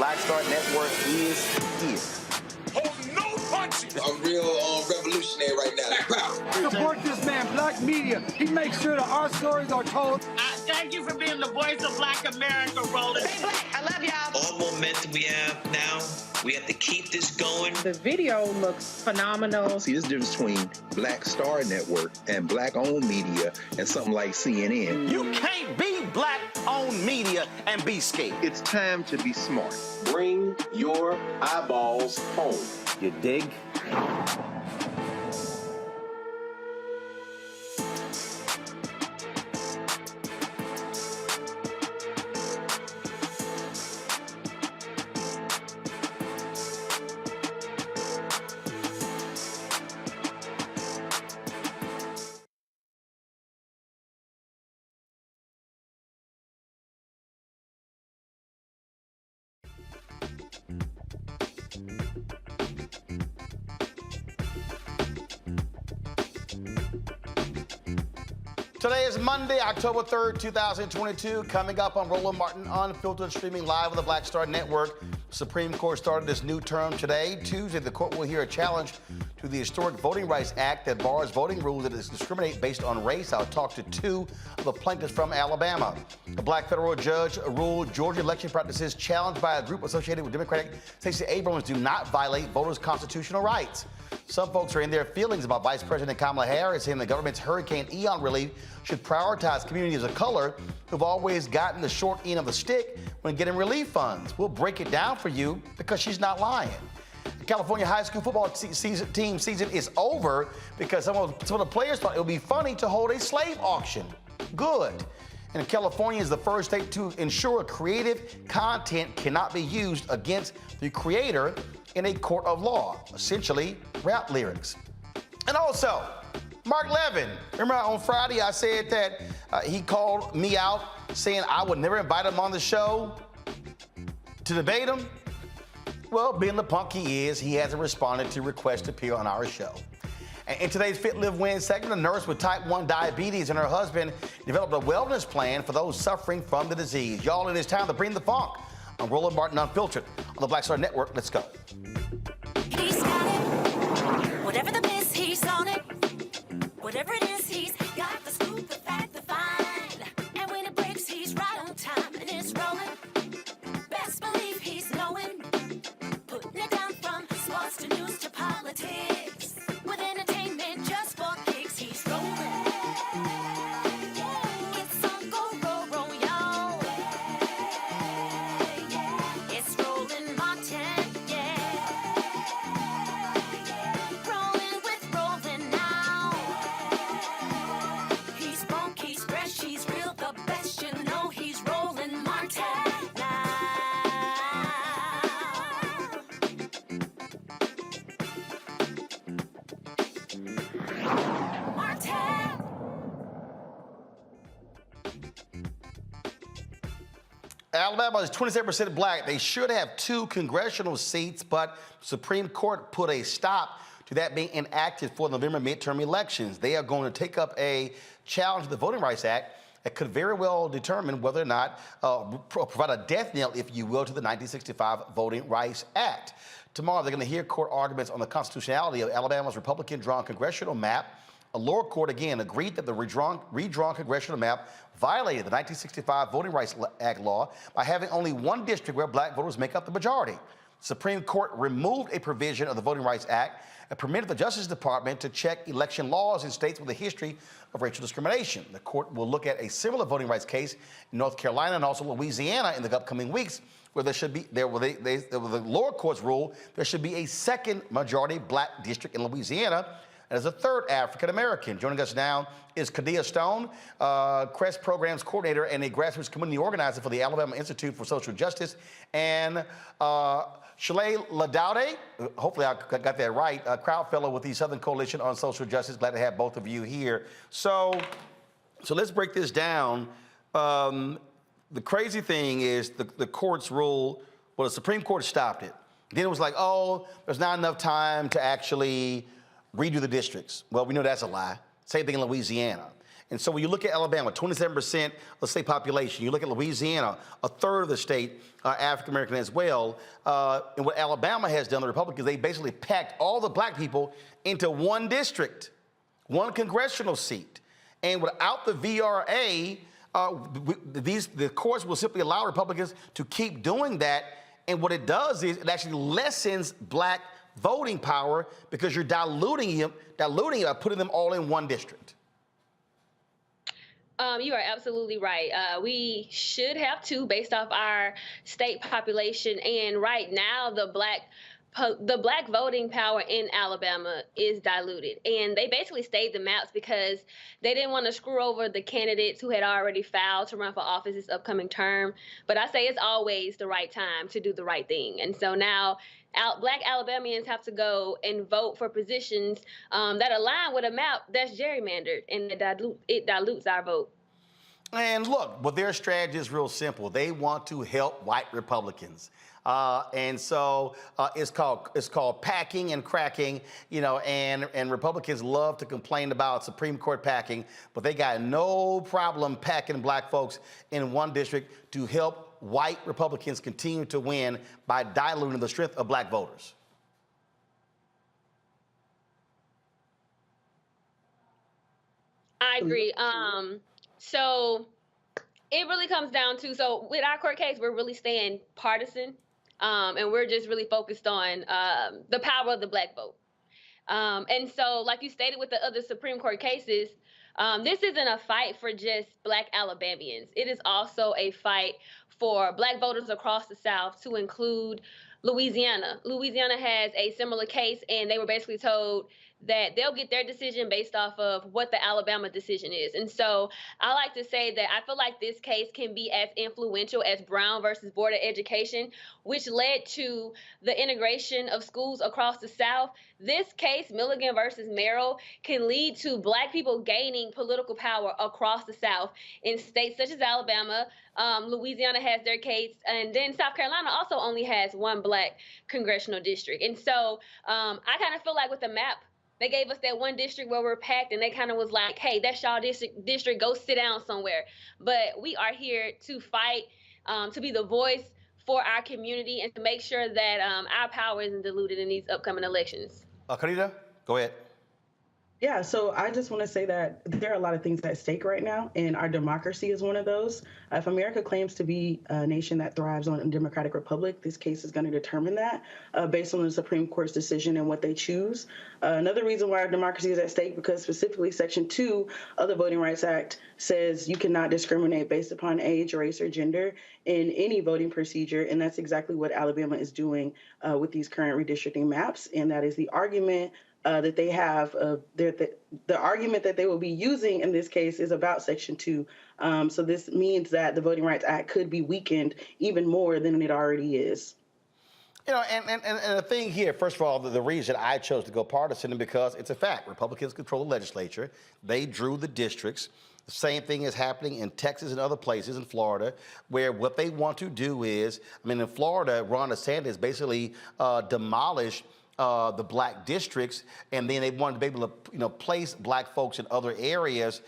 Black Star Network is here. Hold no punches! I'm real revolutionary right now. Black power. Support this man, Black media. He makes sure that our stories are told. Thank you for being the voice of Black America, Roland. Stay black. I love y'all. All momentum we have now, we have to keep this going. The video looks phenomenal. See, this difference between Black Star Network and Black-owned media and something like CNN. You can't be Black-owned media and be scared. It's time to be smart. Bring your eyeballs home. You dig? Today is Monday, October 3rd, 2022. Coming up on Roland Martin Unfiltered, streaming live on the Black Star Network. Supreme Court started this new term today. Tuesday, the court will hear a challenge to the historic Voting Rights Act that bars voting rules that discriminate based on race. I'll talk to two of the plaintiffs from Alabama. A black federal judge ruled Georgia election practices challenged by a group associated with Democrat Stacey Abrams do not violate voters' constitutional rights. Some folks are in their feelings about Vice President Kamala Harris saying the government's Hurricane Ian relief should prioritize communities of color who've always gotten the short end of the stick when getting relief funds. We'll break it down for you because she's not lying. The California high school football team season is over because some of the players thought it would be funny to hold a slave auction. Good. And California is the first state to ensure creative content cannot be used against the creator in a court of law, essentially rap lyrics. And also, Mark Levin. Remember on Friday I said that he called me out saying I would never invite him on the show to debate him? Well, being the punk he is, he hasn't responded to requests to appear on our show. In today's Fit, Live, Win segment, a nurse with type 1 diabetes and her husband developed a wellness plan for those suffering from the disease. Y'all, it is time to bring the funk on Roland Martin Unfiltered on the Black Star Network. Let's go. He's got it. Whatever the miss, he's on it. Whatever it is, he's got the scoop, the fact, the find. And when it breaks, he's right on time and it's rolling. Best believe he's knowing. Putting it down from sports to news to politics. With entertainment just for kicks, he's rolling. It's on go, roll, y'all. It's Roland Martin, yeah. Rolling with Roland now. He's funk, he's fresh, he's real, the best, you know he's Roland Martin now. Alabama is 27% black. They should have 2 congressional seats, but the Supreme Court put a stop to that being enacted for November midterm elections. They are going to take up a challenge to the Voting Rights Act that could very well determine whether or not provide a death knell, if you will, to the 1965 Voting Rights Act. Tomorrow, they're going to hear court arguments on the constitutionality of Alabama's Republican-drawn congressional map. A lower court, again, agreed that the redrawn congressional map violated the 1965 Voting Rights Act law by having only one district where black voters make up the majority. The Supreme Court removed a provision of the Voting Rights Act and permitted the Justice Department to check election laws in states with a history of racial discrimination. The court will look at a similar voting rights case in North Carolina and also Louisiana in the upcoming weeks, where there should be, the lower courts rule there should be a second majority black district in Louisiana, and as a third African-American. Joining us now is Kadia Stone, CREST Programs Coordinator and a grassroots community organizer for the Alabama Institute for Social Justice, and Shalay Ladaude, hopefully I got that right, a crowd fellow with the Southern Coalition on Social Justice. Glad to have both of you here. So let's break this down. The crazy thing is the court's rule, well, the Supreme Court stopped it. Then it was like, oh, there's not enough time to actually redo the districts. Well, we know that's a lie. Same thing in Louisiana. And so when you look at Alabama, 27% of the state population, you look at Louisiana, a third of the state African-American as well. And what Alabama has done, the Republicans, they basically packed all the black people into one district, one congressional seat. And without the VRA, the courts will simply allow Republicans to keep doing that. And what it does is it actually lessens black voting power because you're diluting it by putting them all in one district. You are absolutely right. We should have two based off our state population. And right now, the black voting power in Alabama is diluted. And they basically stayed the maps because they didn't want to screw over the candidates who had already filed to run for office this upcoming term. But I say it's always the right time to do the right thing. And so now black Alabamians have to go and vote for positions that align with a map that's gerrymandered, and it dilutes our vote. And look, well, their strategy is real simple. They want to help white Republicans. And so it's called packing and cracking, and Republicans love to complain about Supreme Court packing, but they got no problem packing black folks in one district to help white Republicans continue to win by diluting the strength of black voters. I agree. So it really comes down to, so with our court case, we're really staying partisan, and we're just really focused on the power of the black vote. And so, like you stated with the other Supreme Court cases, this isn't a fight for just black Alabamians. It is also a fight for black voters across the South, to include Louisiana. Louisiana has a similar case, and they were basically told that they'll get their decision based off of what the Alabama decision is. And so I like to say that I feel like this case can be as influential as Brown versus Board of Education, which led to the integration of schools across the South. This case, Milligan versus Merrill, can lead to black people gaining political power across the South in states such as Alabama. Louisiana has their case, and then South Carolina also only has one black congressional district. And so I kind of feel like with the map, they gave us that one district where we're packed, and they kind of was like, hey, that's y'all district, go sit down somewhere. But we are here to fight, to be the voice for our community, and to make sure that our power isn't diluted in these upcoming elections. Karita, go ahead. Yeah, so I just want to say that there are a lot of things at stake right now, and our democracy is one of those. If America claims to be a nation that thrives on a democratic republic, this case is going to determine that based on the Supreme Court's decision and what they choose. Another reason why our democracy is at stake, because specifically Section 2 of the Voting Rights Act says you cannot discriminate based upon age, race, or gender in any voting procedure, and that's exactly what Alabama is doing with these current redistricting maps, and that is the argument that they have, the argument that they will be using in this case is about Section 2. So this means that the Voting Rights Act could be weakened even more than it already is. And the thing here, first of all, the reason I chose to go partisan is because it's a fact. Republicans control the legislature. They drew the districts. The same thing is happening in Texas and other places, in Florida, where what they want to do is, in Florida, Ron DeSantis basically demolished the black districts, and then they wanted to be able to, place black folks in other areas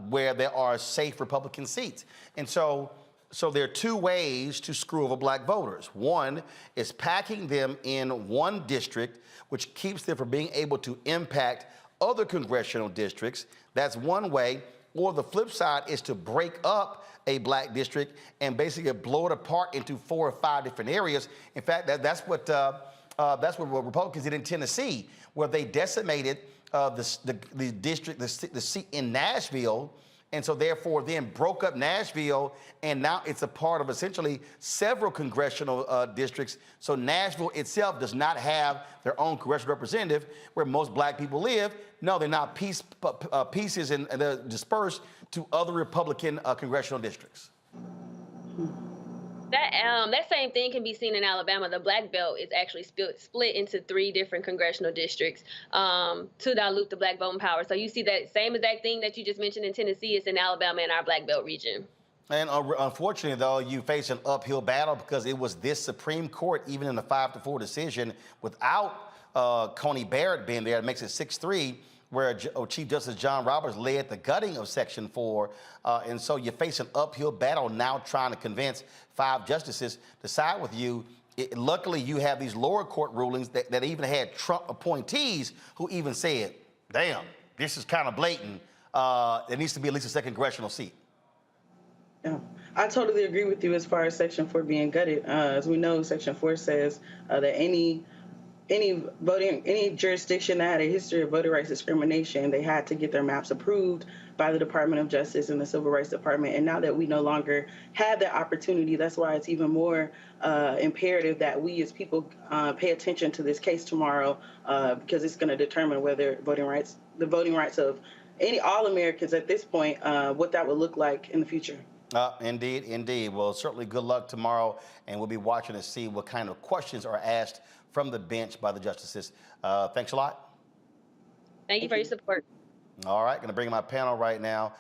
where there are safe Republican seats. And so there are two ways to screw over black voters. One is packing them in one district, which keeps them from being able to impact other congressional districts. That's one way. Or the flip side is to break up a black district and basically blow it apart into 4 or 5 different areas. In fact, that's what Republicans did in Tennessee, where they decimated the seat in Nashville, and so therefore then broke up Nashville, and now it's a part of essentially several congressional districts. So Nashville itself does not have their own congressional representative where most black people live. No, they're not pieces, and they're dispersed to other Republican congressional districts. That same thing can be seen in Alabama. The black belt is actually split into 3 different congressional districts to dilute the black voting power. So you see that same exact thing that you just mentioned in Tennessee is in Alabama in our black belt region. And unfortunately, though, you face an uphill battle because it was this Supreme Court, even in the 5-4 decision, without Coney Barrett being there, it makes it 6-3, where Chief Justice John Roberts led the gutting of Section 4. And so you face an uphill battle now trying to convince 5 justices to side with you. Luckily, you have these lower court rulings that even had Trump appointees who even said, damn, this is kind of blatant. There needs to be at least a second congressional seat. Yeah, I totally agree with you as far as Section 4 being gutted. As we know, Section 4 says that any jurisdiction that had a history of voter rights discrimination, they had to get their maps approved by the Department of Justice and the Civil Rights Department. And now that we no longer have that opportunity, that's why it's even more imperative that we as people pay attention to this case tomorrow, because it's going to determine whether the voting rights of all Americans at this point, what that would look like in the future. Indeed, indeed. Well, certainly good luck tomorrow, and we'll be watching to see what kind of questions are asked from the bench by the justices. Thanks a lot. Thank you for your support. All right, going to bring in my panel right now.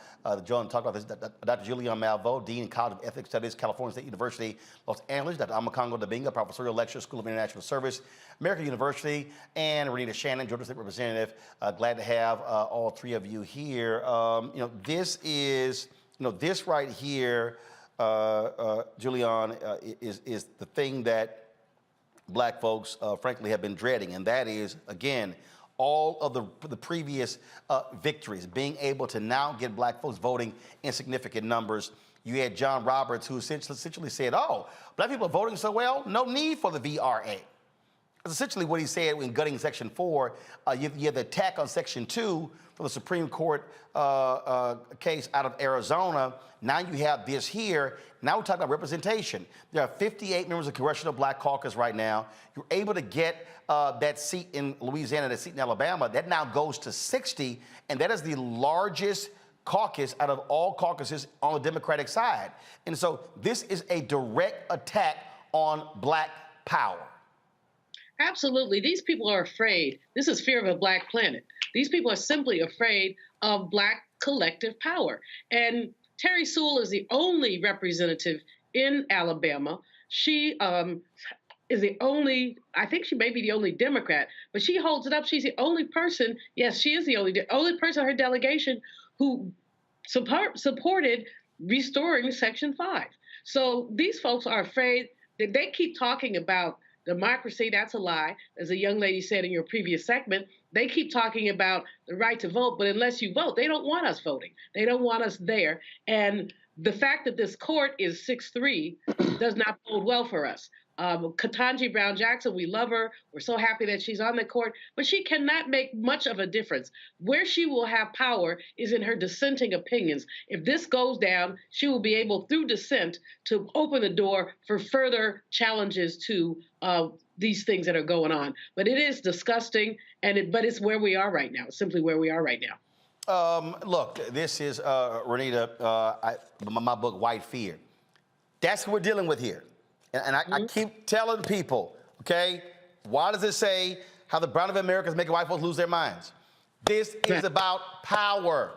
Join to talk about this, Dr. Julian Malveaux, Dean, College of Ethics Studies, California State University, Los Angeles, Dr. Amakongo Dabinga, Professorial Lecturer, School of International Service, American University, and Renita Shannon, Georgia State Representative. Glad to have all 3 of you here. This right here, Julian, is the thing that Black folks, frankly, have been dreading, and that is, again, all of the previous victories, being able to now get Black folks voting in significant numbers. You had John Roberts, who essentially said, oh, Black people are voting so well, no need for the VRA. That's essentially what he said in gutting Section 4. You have the attack on Section 2 from the Supreme Court case out of Arizona. Now you have this here. Now we're talking about representation. There are 58 members of the Congressional Black Caucus right now. You're able to get that seat in Louisiana, that seat in Alabama. That now goes to 60, and that is the largest caucus out of all caucuses on the Democratic side. And so this is a direct attack on Black power. Absolutely. These people are afraid. This is fear of a Black planet. These people are simply afraid of Black collective power. And Terry Sewell is the only representative in Alabama. She is the only, I think she may be the only Democrat, but she holds it up. She's the only person, yes, she is the only person in her delegation who supported restoring Section 5. So these folks are afraid that they keep talking about democracy. That's a lie. As a young lady said in your previous segment, they keep talking about the right to vote, but unless you vote, they don't want us voting. They don't want us there. And the fact that this court is 6-3 does not bode well for us. Ketanji Brown Jackson, we love her. We're so happy that she's on the court, but she cannot make much of a difference. Where she will have power is in her dissenting opinions. If this goes down, she will be able, through dissent, to open the door for further challenges to these things that are going on. But it is disgusting, but it's where we are right now. It's simply where we are right now. Look, this is, Renita, my book, White Fear. That's what we're dealing with here. And I keep telling people, okay, why does it say how the brown of America is making white folks lose their minds? This is about power,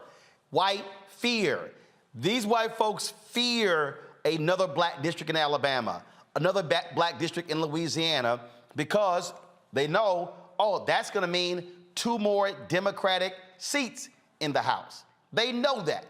white fear. These white folks fear another Black district in Alabama, another Black district in Louisiana, because they know, oh, that's going to mean 2 more Democratic seats in the House. They know that.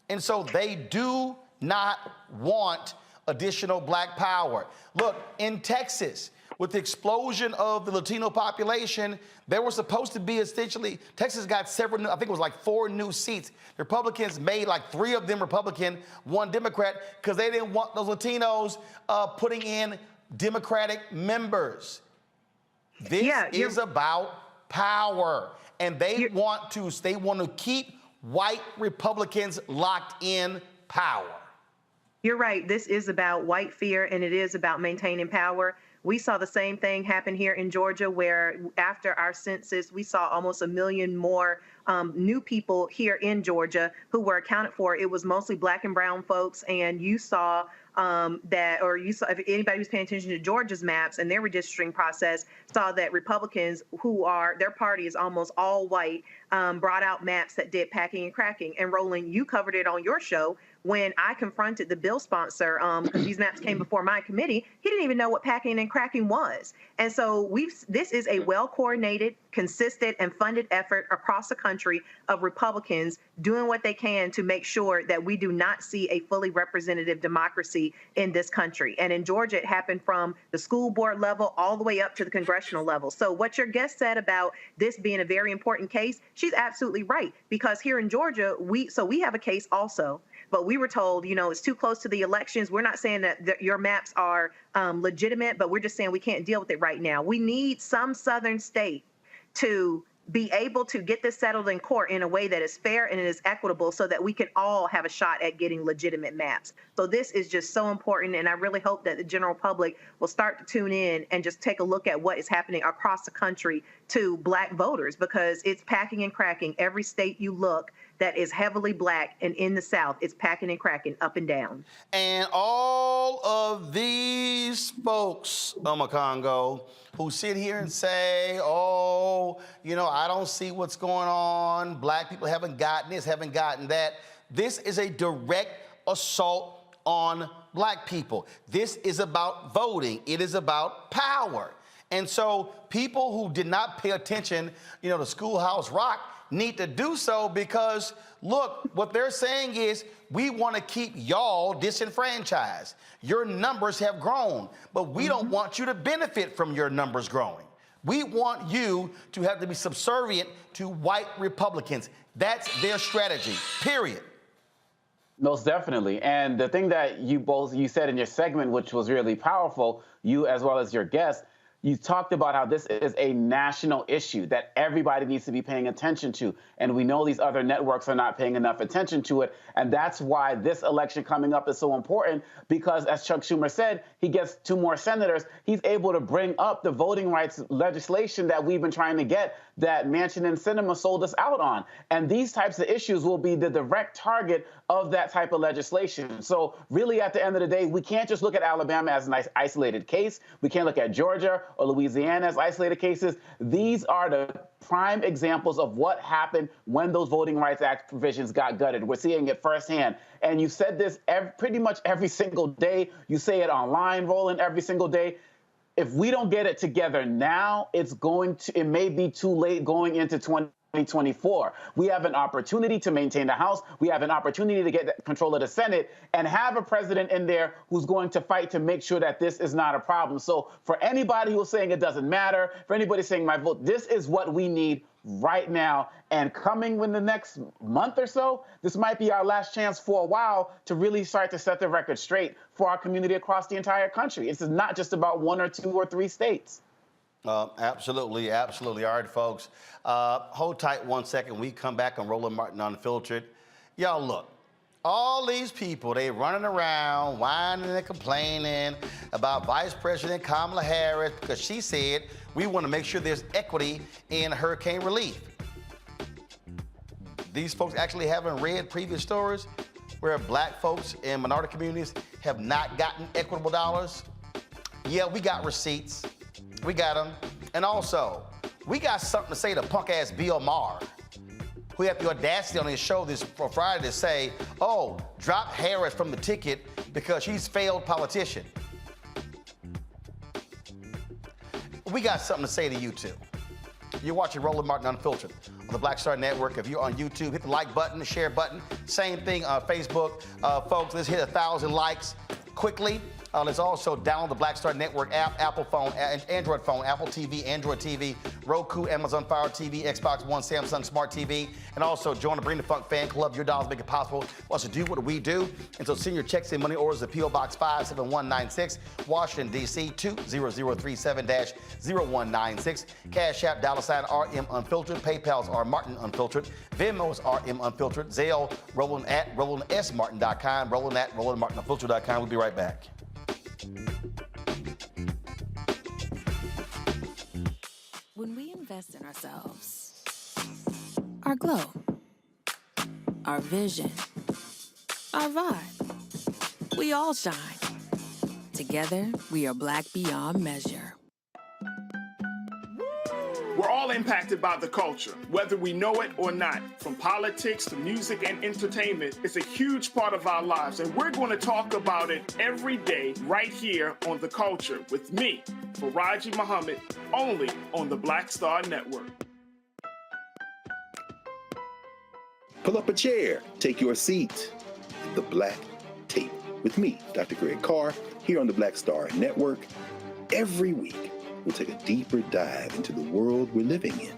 And so they do not want additional Black power. Look, in Texas, with the explosion of the Latino population, there were supposed to be essentially, Texas got several, I think it was like 4 new seats. The Republicans made like 3 of them Republican, 1 Democrat, because they didn't want those Latinos putting in Democratic members. This is about power, and they want to keep white Republicans locked in power. You're right. This is about white fear, and it is about maintaining power. We saw the same thing happen here in Georgia, where after our census, we saw almost 1 million more new people here in Georgia who were accounted for. It was mostly Black and brown folks, and you saw if anybody who's paying attention to Georgia's maps and their redistricting process, saw that Republicans, their party is almost all white, brought out maps that did packing and cracking. And Roland, you covered it on your show, when I confronted the bill sponsor, because these maps came before my committee, he didn't even know what packing and cracking was. And so this is a well-coordinated, consistent, and funded effort across the country of Republicans doing what they can to make sure that we do not see a fully representative democracy in this country. And in Georgia, it happened from the school board level all the way up to the congressional level. So what your guest said about this being a very important case, she's absolutely right. Because here in Georgia, we have a case also, but we were told, it's too close to the elections. We're not saying that your maps are legitimate, but we're just saying we can't deal with it right now. We need some southern state to be able to get this settled in court in a way that is fair and it is equitable so that we can all have a shot at getting legitimate maps. So this is just so important, and I really hope that the general public will start to tune in and just take a look at what is happening across the country to Black voters, because it's packing and cracking. Every state you look that is heavily Black and in the South, it's packing and cracking up and down. And all of these folks, Congo, who sit here and say, I don't see what's going on. Black people haven't gotten this, haven't gotten that. This is a direct assault on Black people. This is about voting. It is about power. And so people who did not pay attention, to Schoolhouse Rock need to do so, because, look, what they're saying is we want to keep y'all disenfranchised. Your numbers have grown, but we don't want you to benefit from your numbers growing. We want you to have to be subservient to white Republicans. That's their strategy, period. Most definitely. And the thing that you said in your segment, which was really powerful, you as well as your guest, you talked about how this is a national issue that everybody needs to be paying attention to. And we know these other networks are not paying enough attention to it. And that's why this election coming up is so important, because as Chuck Schumer said, he gets 2 more senators. He's able to bring up the voting rights legislation that we've been trying to get, that Manchin and Sinema sold us out on. And these types of issues will be the direct target of that type of legislation. So really, at the end of the day, we can't just look at Alabama as an isolated case. We can't look at Georgia or Louisiana as isolated cases. These are the prime examples of what happened when those Voting Rights Act provisions got gutted. We're seeing it firsthand. And you said this pretty much every single day. You say it online, Roland, every single day. If we don't get it together now, it may be too late going into 2024. We have an opportunity to maintain the House. We have an opportunity to get control of the Senate and have a president in there who's going to fight to make sure that this is not a problem. So for anybody who's saying it doesn't matter, for anybody saying my vote, this is what we need right now. And coming in the next month or so, this might be our last chance for a while to really start to set the record straight for our community across the entire country. This is not just about 1 or 2 or 3 states. Absolutely, absolutely. All right, folks, hold tight 1 second. We come back on Roland Martin Unfiltered. Y'all, look, all these people, they running around, whining and complaining about Vice President Kamala Harris because she said we want to make sure there's equity in hurricane relief. These folks actually haven't read previous stories where Black folks in minority communities have not gotten equitable dollars. Yeah, we got receipts. We got them. And also, we got something to say to punk-ass Bill Maher, who had the audacity on his show this for Friday to say, drop Harris from the ticket because she's failed politician. We got something to say to you, too. You're watching Roland Martin Unfiltered on the Black Star Network. If you're on YouTube, hit the like button, the share button. Same thing on Facebook. Folks, let's hit 1,000 likes quickly. Let's also download the Black Star Network app, Apple phone, Android phone, Apple TV, Android TV, Roku, Amazon Fire TV, Xbox One, Samsung Smart TV, and also join the Bring the Funk fan club. Your dollars make it possible for us to do what we do. And so send your checks and money orders to P.O. Box 57196, Washington, D.C. 20037-0196. Cash App, $RM Unfiltered. PayPal's R Martin Unfiltered. Venmo's RM Unfiltered. Zelle, Roland at RolandSMartin.com. Roland at RolandMartinUnfiltered.com. We'll be right back. When we invest in ourselves, our glow, our vision, our vibe, we all shine. Together, we are Black beyond measure. We're all impacted by the culture, whether we know it or not. From politics to music and entertainment, it's a huge part of our lives, and we're going to talk about it every day right here on The Culture with me, Faraji Muhammad, only on the Black Star Network. Pull up a chair, take your seat at the Black Table with me, Dr. Greg Carr, here on the Black Star Network. Every week, we'll take a deeper dive into the world we're living in.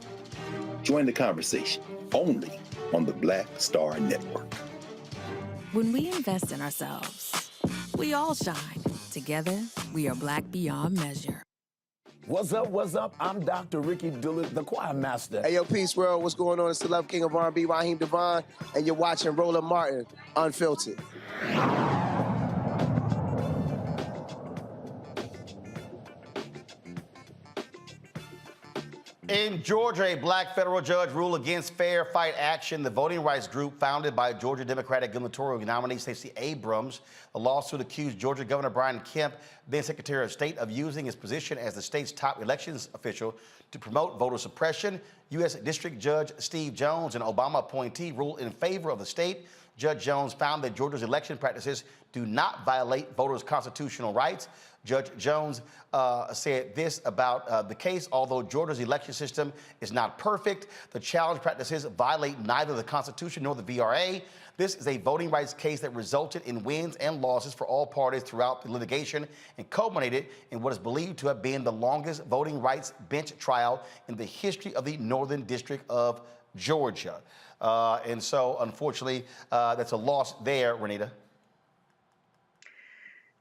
Join the conversation only on the Black Star Network. When we invest in ourselves, we all shine. Together, we are Black beyond measure. What's up, what's up? I'm Dr. Ricky Dillard, the choir master. Hey, yo, Peace World, what's going on? It's the Love King of R&B, Raheem Devon, and you're watching Roland Martin, Unfiltered. In Georgia, a black federal judge ruled against Fair Fight Action, the voting rights group founded by Georgia Democratic gubernatorial nominee Stacey Abrams. The lawsuit accused Georgia Governor Brian Kemp, then Secretary of State, of using his position as the state's top elections official to promote voter suppression. U.S. District Judge Steve Jones, an Obama appointee, ruled in favor of the state. Judge Jones found that Georgia's election practices do not violate voters' constitutional rights. Judge Jones said this about the case: although Georgia's election system is not perfect, the challenge practices violate neither the Constitution nor the VRA. This is a voting rights case that resulted in wins and losses for all parties throughout the litigation and culminated in what is believed to have been the longest voting rights bench trial in the history of the Northern District of Georgia. And so, unfortunately, that's a loss there, Renita.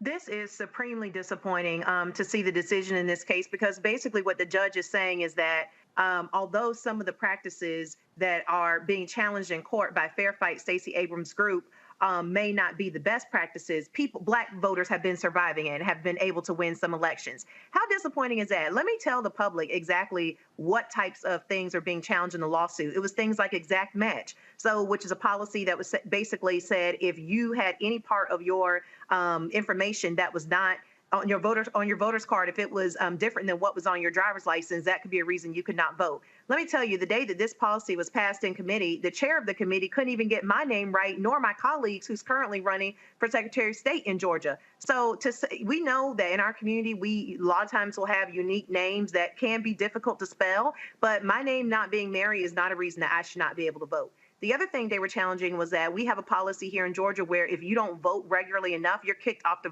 This is supremely disappointing to see the decision in this case, because basically what the judge is saying is that although some of the practices that are being challenged in court by Fair Fight Stacey Abrams' group may not be the best practices, black voters have been surviving and have been able to win some elections. How disappointing is that? Let me tell the public exactly what types of things are being challenged in the lawsuit. It was things like exact match, which is a policy that was basically said if you had any part of your information that was not on your voter's card, if it was different than what was on your driver's license, that could be a reason you could not vote. Let me tell you, the day that this policy was passed in committee, the chair of the committee couldn't even get my name right, nor my colleagues who's currently running for Secretary of State in Georgia. So we know that in our community, we a lot of times will have unique names that can be difficult to spell, but my name not being Mary is not a reason that I should not be able to vote. The other thing they were challenging was that we have a policy here in Georgia where if you don't vote regularly enough, you're kicked off the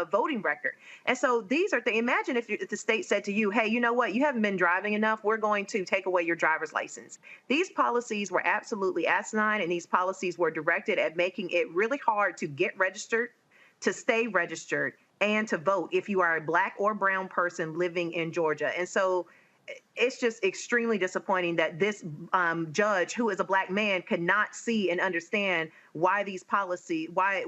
voting record. And so these are things. Imagine if the state said to you, hey, you know what? You haven't been driving enough. We're going to take away your driver's license. These policies were absolutely asinine, and these policies were directed at making it really hard to get registered, to stay registered, and to vote if you are a black or brown person living in Georgia. And so it's just extremely disappointing that this judge, who is a black man, could not see and understand why these policies, why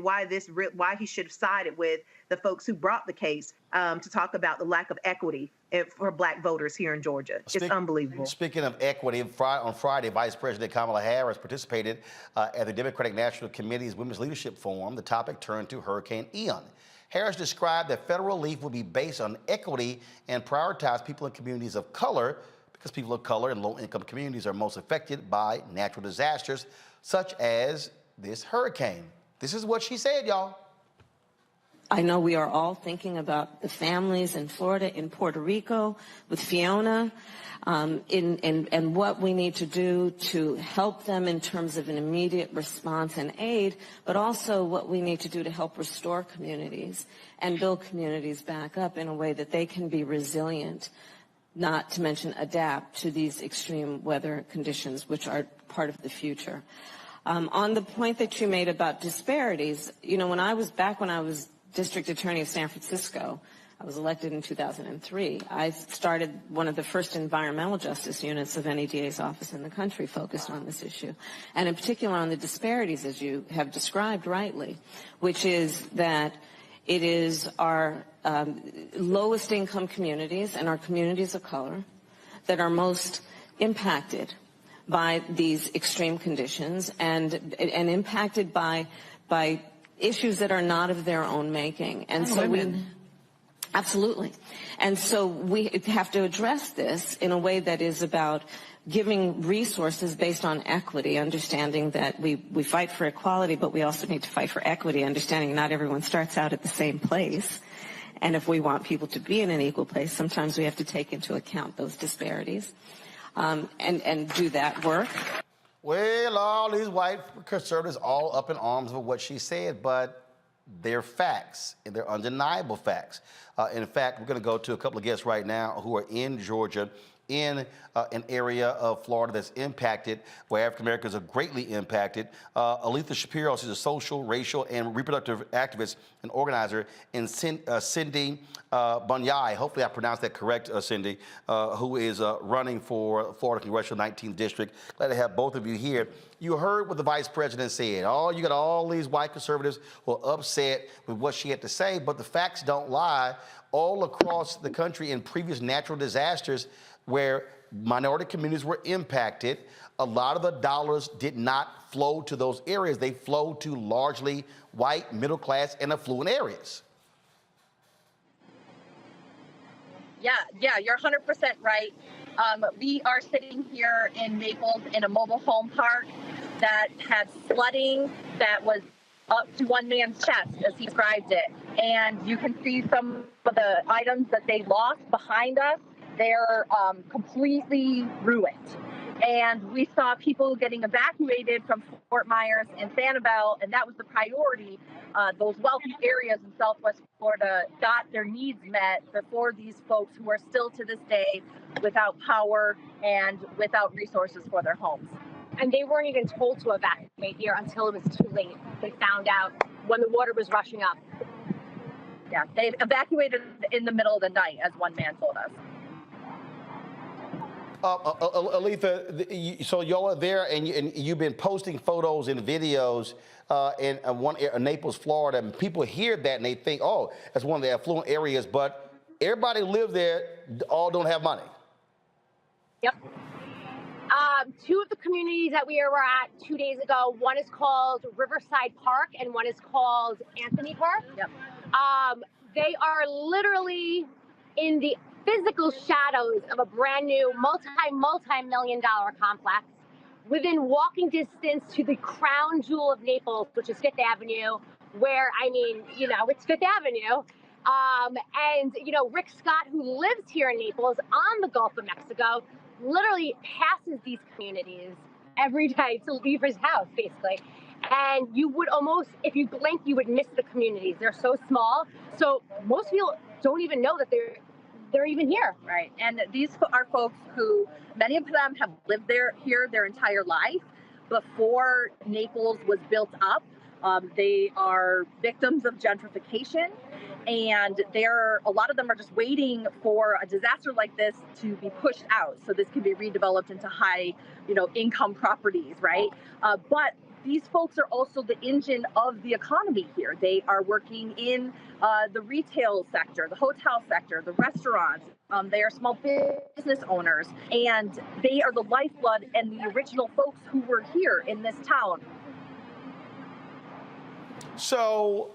he should have sided with the folks who brought the case to talk about the lack of equity for black voters here in Georgia. It's unbelievable. Speaking of equity, on Friday, Vice President Kamala Harris participated at the Democratic National Committee's Women's Leadership Forum. The topic turned to Hurricane Ian. Harris described that federal relief will be based on equity and prioritize people in communities of color, because people of color in low-income communities are most affected by natural disasters, such as this hurricane. This is what she said, y'all. I know we are all thinking about the families in Florida, in Puerto Rico, with Fiona, and what we need to do to help them in terms of an immediate response and aid, but also what we need to do to help restore communities and build communities back up in a way that they can be resilient, not to mention adapt to these extreme weather conditions, which are part of the future. On the point that you made about disparities, you know, when I was District Attorney of San Francisco, I was elected in 2003. I started one of the first environmental justice units of any DA's office in the country focused on this issue, and in particular on the disparities, as you have described rightly, which is that it is our lowest income communities and our communities of color that are most impacted by these extreme conditions and impacted by issues that are not of their own making. And so Absolutely. And so we have to address this in a way that is about giving resources based on equity, understanding that we fight for equality, but we also need to fight for equity, understanding not everyone starts out at the same place. And if we want people to be in an equal place, sometimes we have to take into account those disparities and do that work. Well, all these white conservatives all up in arms of what she said, but they're facts, and they're undeniable facts. In fact, we're going to go to a couple of guests right now who are in Georgia, in an area of Florida that's impacted, where African Americans are greatly impacted. Aletha Shapiro, she's a social, racial, and reproductive activist and organizer, and Cindy Bunyai, hopefully I pronounced that correct, Cindy, who is running for Florida Congressional 19th District. Glad to have both of you here. You heard what the Vice President said. You got all these white conservatives who are upset with what she had to say, but the facts don't lie. All across the country in previous natural disasters where minority communities were impacted, a lot of the dollars did not flow to those areas. They flowed to largely white, middle class, and affluent areas. Yeah, you're 100% right. We are sitting here in Naples in a mobile home park that had flooding that was up to one man's chest, as he described it. And you can see some of the items that they lost behind us. They're completely ruined. And we saw people getting evacuated from Fort Myers and Sanibel, and that was the priority. Those wealthy areas in Southwest Florida got their needs met before these folks who are still to this day without power and without resources for their homes. And they weren't even told to evacuate here until it was too late. They found out when the water was rushing up. Yeah, they evacuated in the middle of the night, as one man told us. Aletha, so y'all are there, and you've been posting photos and videos in Naples, Florida, and people hear that and they think, oh, that's one of the affluent areas, but everybody who lives there all don't have money. Yep. Two of the communities that we were at 2 days ago, one is called Riverside Park and one is called Anthony Park. Yep. They are literally in the physical shadows of a brand new multi-million-dollar complex within walking distance to the crown jewel of Naples, which is Fifth Avenue, where, it's Fifth Avenue. And Rick Scott, who lives here in Naples on the Gulf of Mexico, literally passes these communities every day to leave his house, basically. And you would almost, if you blink, you would miss the communities. They're so small. So most people don't even know that they're even here. Right. And these are folks who, many of them have lived here their entire life before Naples was built up. They are victims of gentrification, and a lot of them are just waiting for a disaster like this to be pushed out, so this can be redeveloped into high, income properties, right? But these folks are also the engine of the economy here. They are working in the retail sector, the hotel sector, the restaurants. They are small business owners, and they are the lifeblood and the original folks who were here in this town. So,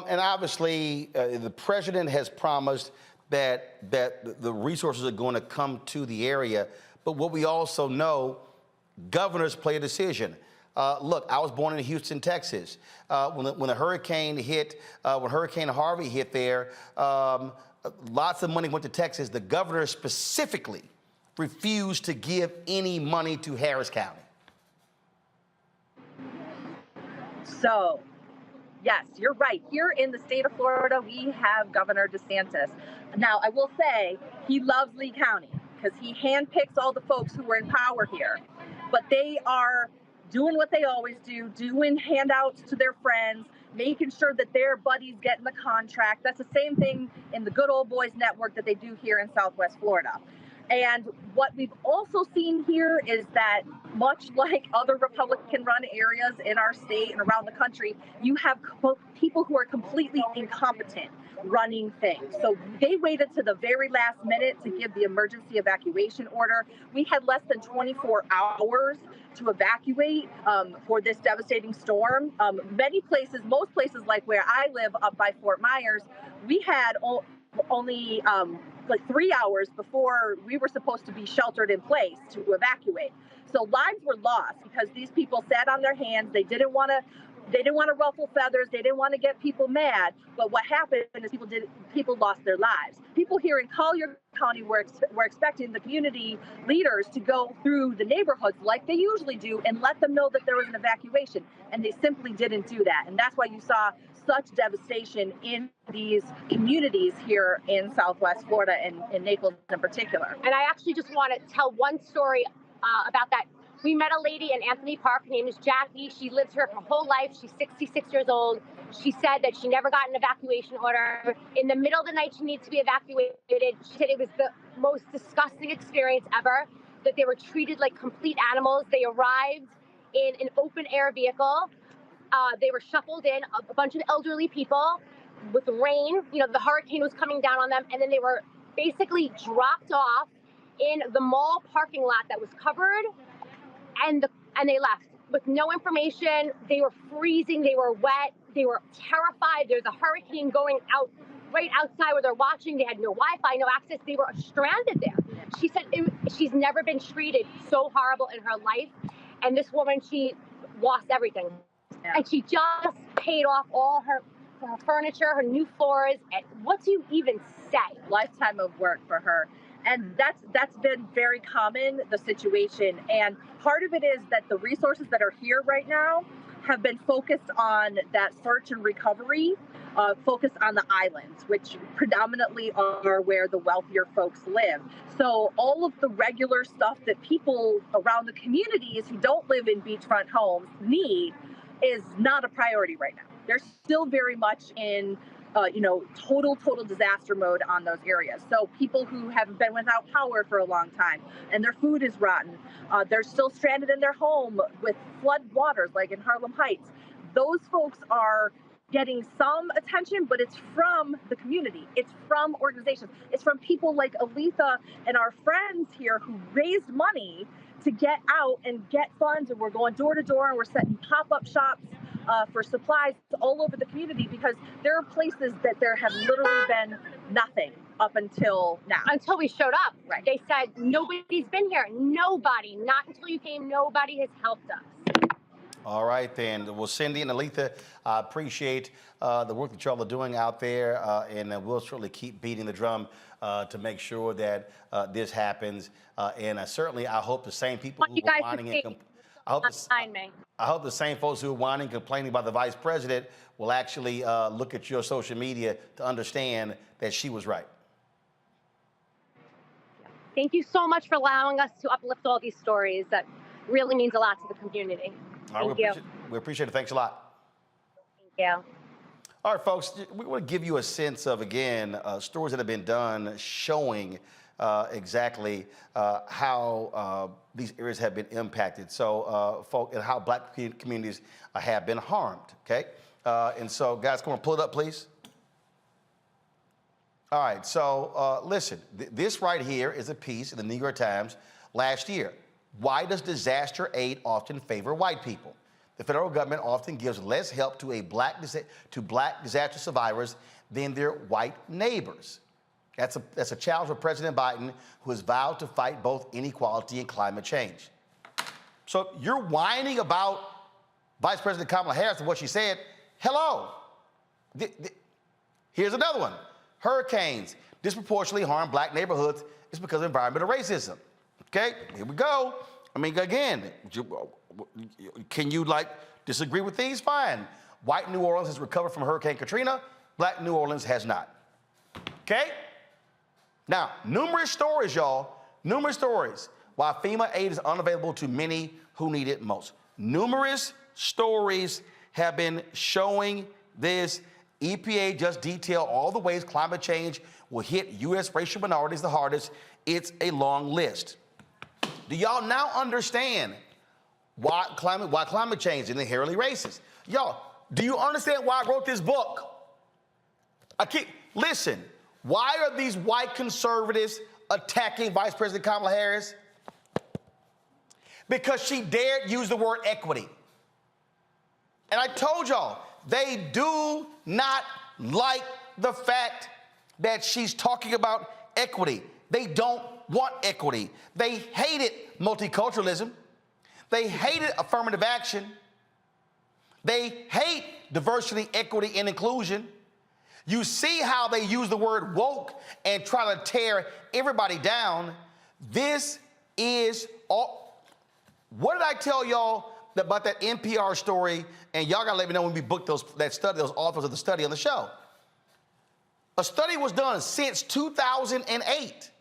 and obviously, the president has promised that the resources are going to come to the area. But what we also know, governors play a decision. Look, I was born in Houston, Texas. When the hurricane hit, when Hurricane Harvey hit there, lots of money went to Texas. The governor specifically refused to give any money to Harris County. So, yes, you're right. Here in the state of Florida, we have Governor DeSantis. Now, I will say he loves Lee County because he handpicks all the folks who are in power here. But they are doing what they always do, doing handouts to their friends, making sure that their buddies get in the contract. That's the same thing in the Good Old Boys Network that they do here in Southwest Florida. And what we've also seen here is that, much like other Republican-run areas in our state and around the country, you have people who are completely incompetent running things. So they waited to the very last minute to give the emergency evacuation order. We had less than 24 hours to evacuate for this devastating storm. Many places, most places like where I live up by Fort Myers, we had only like 3 hours before we were supposed to be sheltered in place to evacuate. So lives were lost because these people sat on their hands. They didn't want to ruffle feathers. They didn't want to get people mad. But what happened is people lost their lives. People here in Collier County were expecting the community leaders to go through the neighborhoods like they usually do and let them know that there was an evacuation. And they simply didn't do that. And that's why you saw such devastation in these communities here in Southwest Florida and in Naples in particular. And I actually just want to tell one story about that. We met a lady in Anthony Park. Her name is Jackie. She lives here her whole life. She's 66 years old. She said that she never got an evacuation order. In the middle of the night, she needed to be evacuated. She said it was the most disgusting experience ever, that they were treated like complete animals. They arrived in an open air vehicle. They were shuffled in, a bunch of elderly people with rain. You know, the hurricane was coming down on them. And then they were basically dropped off in the mall parking lot that was covered, and they left with no information. They were freezing, they were wet, they were terrified. There's a hurricane going out right outside where they're watching. They had no Wi-Fi, no access. They were stranded there. She said she's never been treated so horrible in her life. And this woman, she lost everything. Yeah. And she just paid off all her furniture, her new floors. And what do you even say? Lifetime of work for her. And that's been very common, the situation. And part of it is that the resources that are here right now have been focused on that search and recovery, focused on the islands, which predominantly are where the wealthier folks live. So all of the regular stuff that people around the communities who don't live in beachfront homes need is not a priority right now. They're still very much in total disaster mode on those areas. So people who have been without power for a long time and their food is rotten, they're still stranded in their home with flood waters like in Harlem Heights. Those folks are getting some attention, but it's from the community. It's from organizations. It's from people like Aletha and our friends here who raised money to get out and get funds. And we're going door to door and we're setting pop-up shops for supplies all over the community, because there are places that there have literally been nothing up until now. Until we showed up. Right. They said, nobody's been here. Nobody. Not until you came. Nobody has helped us. All right, then. Well, Cindy and Aletha, I appreciate the work that y'all are doing out there, and we'll certainly keep beating the drum to make sure that this happens. And certainly, I hope the same people who are whining and I hope the same folks who are whining, complaining about the vice president will actually look at your social media to understand that she was right. Thank you so much for allowing us to uplift all these stories. That really means a lot to the community. Thank you. We appreciate it. Thanks a lot. Thank you. All right, folks, we want to give you a sense of, again, stories that have been done showing exactly how these areas have been impacted. So, and how black communities have been harmed, okay? And so, guys, come on, pull it up, please. All right, so listen, this right here is a piece in the New York Times last year. Why does disaster aid often favor white people? The federal government often gives less help to black disaster survivors than their white neighbors. That's a challenge for President Biden, who has vowed to fight both inequality and climate change. So you're whining about Vice President Kamala Harris and what she said. Hello. Here's another one. Hurricanes disproportionately harm black neighborhoods. It's because of environmental racism. Okay, here we go. I mean, again, can you disagree with these? Fine. White New Orleans has recovered from Hurricane Katrina. Black New Orleans has not. Okay? Now, numerous stories, y'all. Numerous stories why FEMA aid is unavailable to many who need it most. Numerous stories have been showing this. EPA just detailed all the ways climate change will hit U.S. racial minorities the hardest. It's a long list. Do y'all now understand why climate change is inherently racist? Y'all, do you understand why I wrote this book? Listen, why are these white conservatives attacking Vice President Kamala Harris? Because she dared use the word equity. And I told y'all, they do not like the fact that she's talking about equity. They don't want equity. They hated multiculturalism. They hated affirmative action. They hate diversity, equity, and inclusion. You see how they use the word woke and try to tear everybody down. This is all. What did I tell y'all about that NPR story? And y'all gotta let me know when we book those authors of the study on the show. A study was done since 2008.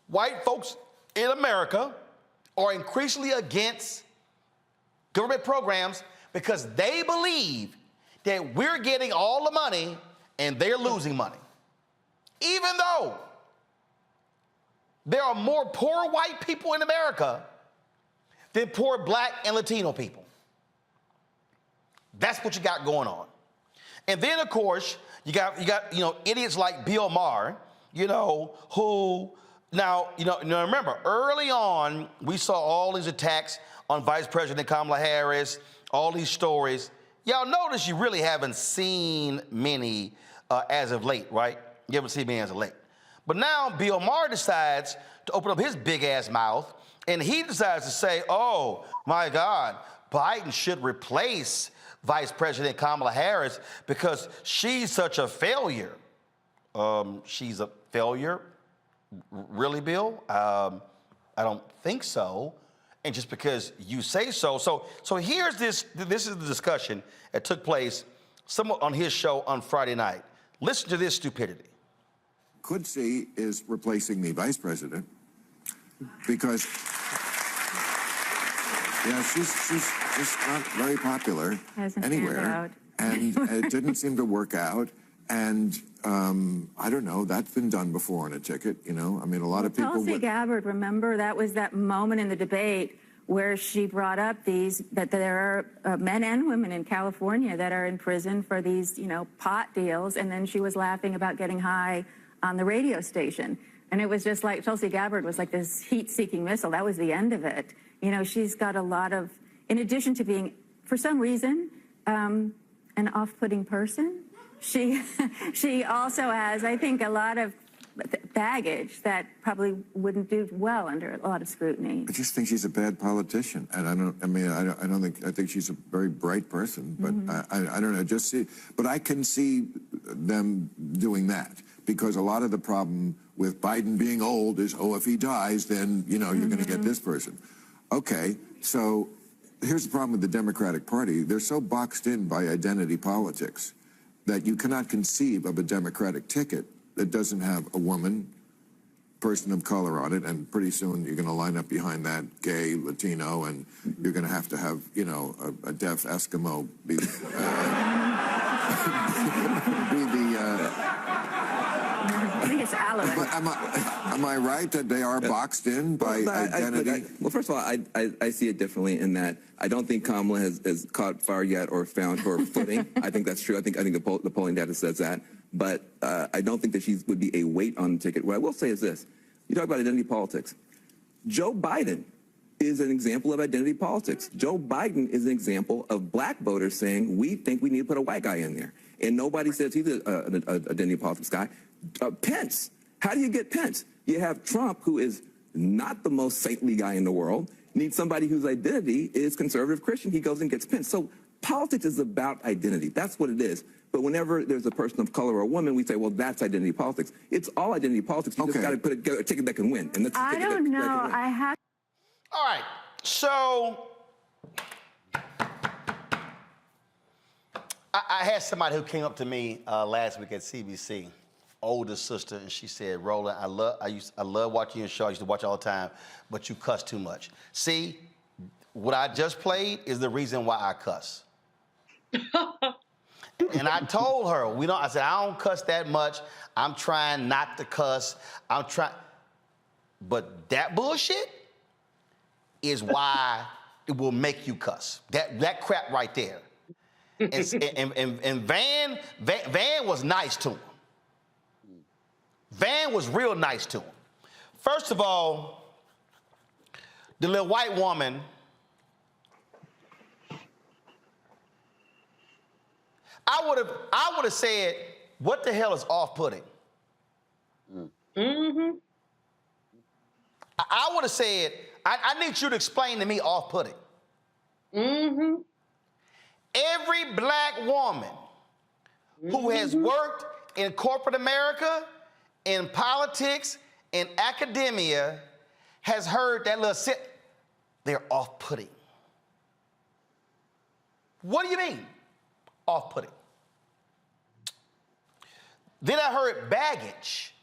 White folks in America are increasingly against government programs because they believe that we're getting all the money and they're losing money. Even though there are more poor white people in America than poor black and Latino people. That's what you got going on. And then, of course, you got idiots like Bill Maher, who now, remember, early on, we saw all these attacks on Vice President Kamala Harris, all these stories. Y'all notice you really haven't seen many as of late, right? You haven't seen many as of late. But now Bill Maher decides to open up his big-ass mouth, and he decides to say, oh, my God, Biden should replace Vice President Kamala Harris because she's such a failure. She's a failure? Really, Bill? I don't think so. And just because you say so. So here's this is the discussion that took place on his show on Friday night. Listen to this stupidity. Could see is replacing the vice president because, she's not very popular anywhere. And it didn't seem to work out. And I don't know, that's been done before on a ticket, I mean, a lot of people... Tulsi Gabbard, remember, that was that moment in the debate where she brought up that there are men and women in California that are in prison for these, pot deals, and then she was laughing about getting high on the radio station. And it was just like Tulsi Gabbard was like this heat-seeking missile. That was the end of it. She's got a lot of, in addition to being, for some reason, an off-putting person, she also has, I think, a lot of baggage that probably wouldn't do well under a lot of scrutiny. I just think she's a bad politician, and I think she's a very bright person, but I don't know, but I can see them doing that, because a lot of the problem with Biden being old is, if he dies, then, you're going to get this person. Okay, so here's the problem with the Democratic Party. They're so boxed in by identity politics that you cannot conceive of a Democratic ticket that doesn't have a woman, person of color on it, and pretty soon you're going to line up behind that gay, Latino, and you're going to have, a deaf Eskimo be I think it's Alan. But am I right that they are boxed in by identity? Well, first of all, I see it differently in that I don't think Kamala has caught fire yet or found her footing. I think that's true. I think the polling data says that. But I don't think that she would be a weight on the ticket. What I will say is this. You talk about identity politics. Joe Biden is an example of identity politics. Joe Biden is an example of black voters saying, we think we need to put a white guy in there. And nobody says he's an identity politics guy. Pence. How do you get Pence? You have Trump, who is not the most saintly guy in the world, needs somebody whose identity is conservative Christian. He goes and gets Pence. So politics is about identity. That's what it is. But whenever there's a person of color or a woman, we say, well, that's identity politics. It's all identity politics. You just got to put a ticket that can win. And that's I don't know. I have. All right. So I had somebody who came up to me last week at CBC, older sister, and she said, Roland, I love watching your show. I used to watch it all the time, but you cuss too much. See, what I just played is the reason why I cuss. And I told her, I said, I don't cuss that much. I'm trying not to cuss. But that bullshit is why it will make you cuss. That crap right there. And Van was nice to him. Van was real nice to him. First of all, the little white woman, I would have said, what the hell is off-putting? Mm-hmm. I would have said, I need you to explain to me off-putting. Mm-hmm. Every black woman who has worked in corporate America, in politics, in academia, has heard that little they're off-putting. What do you mean, off-putting? Then I heard baggage.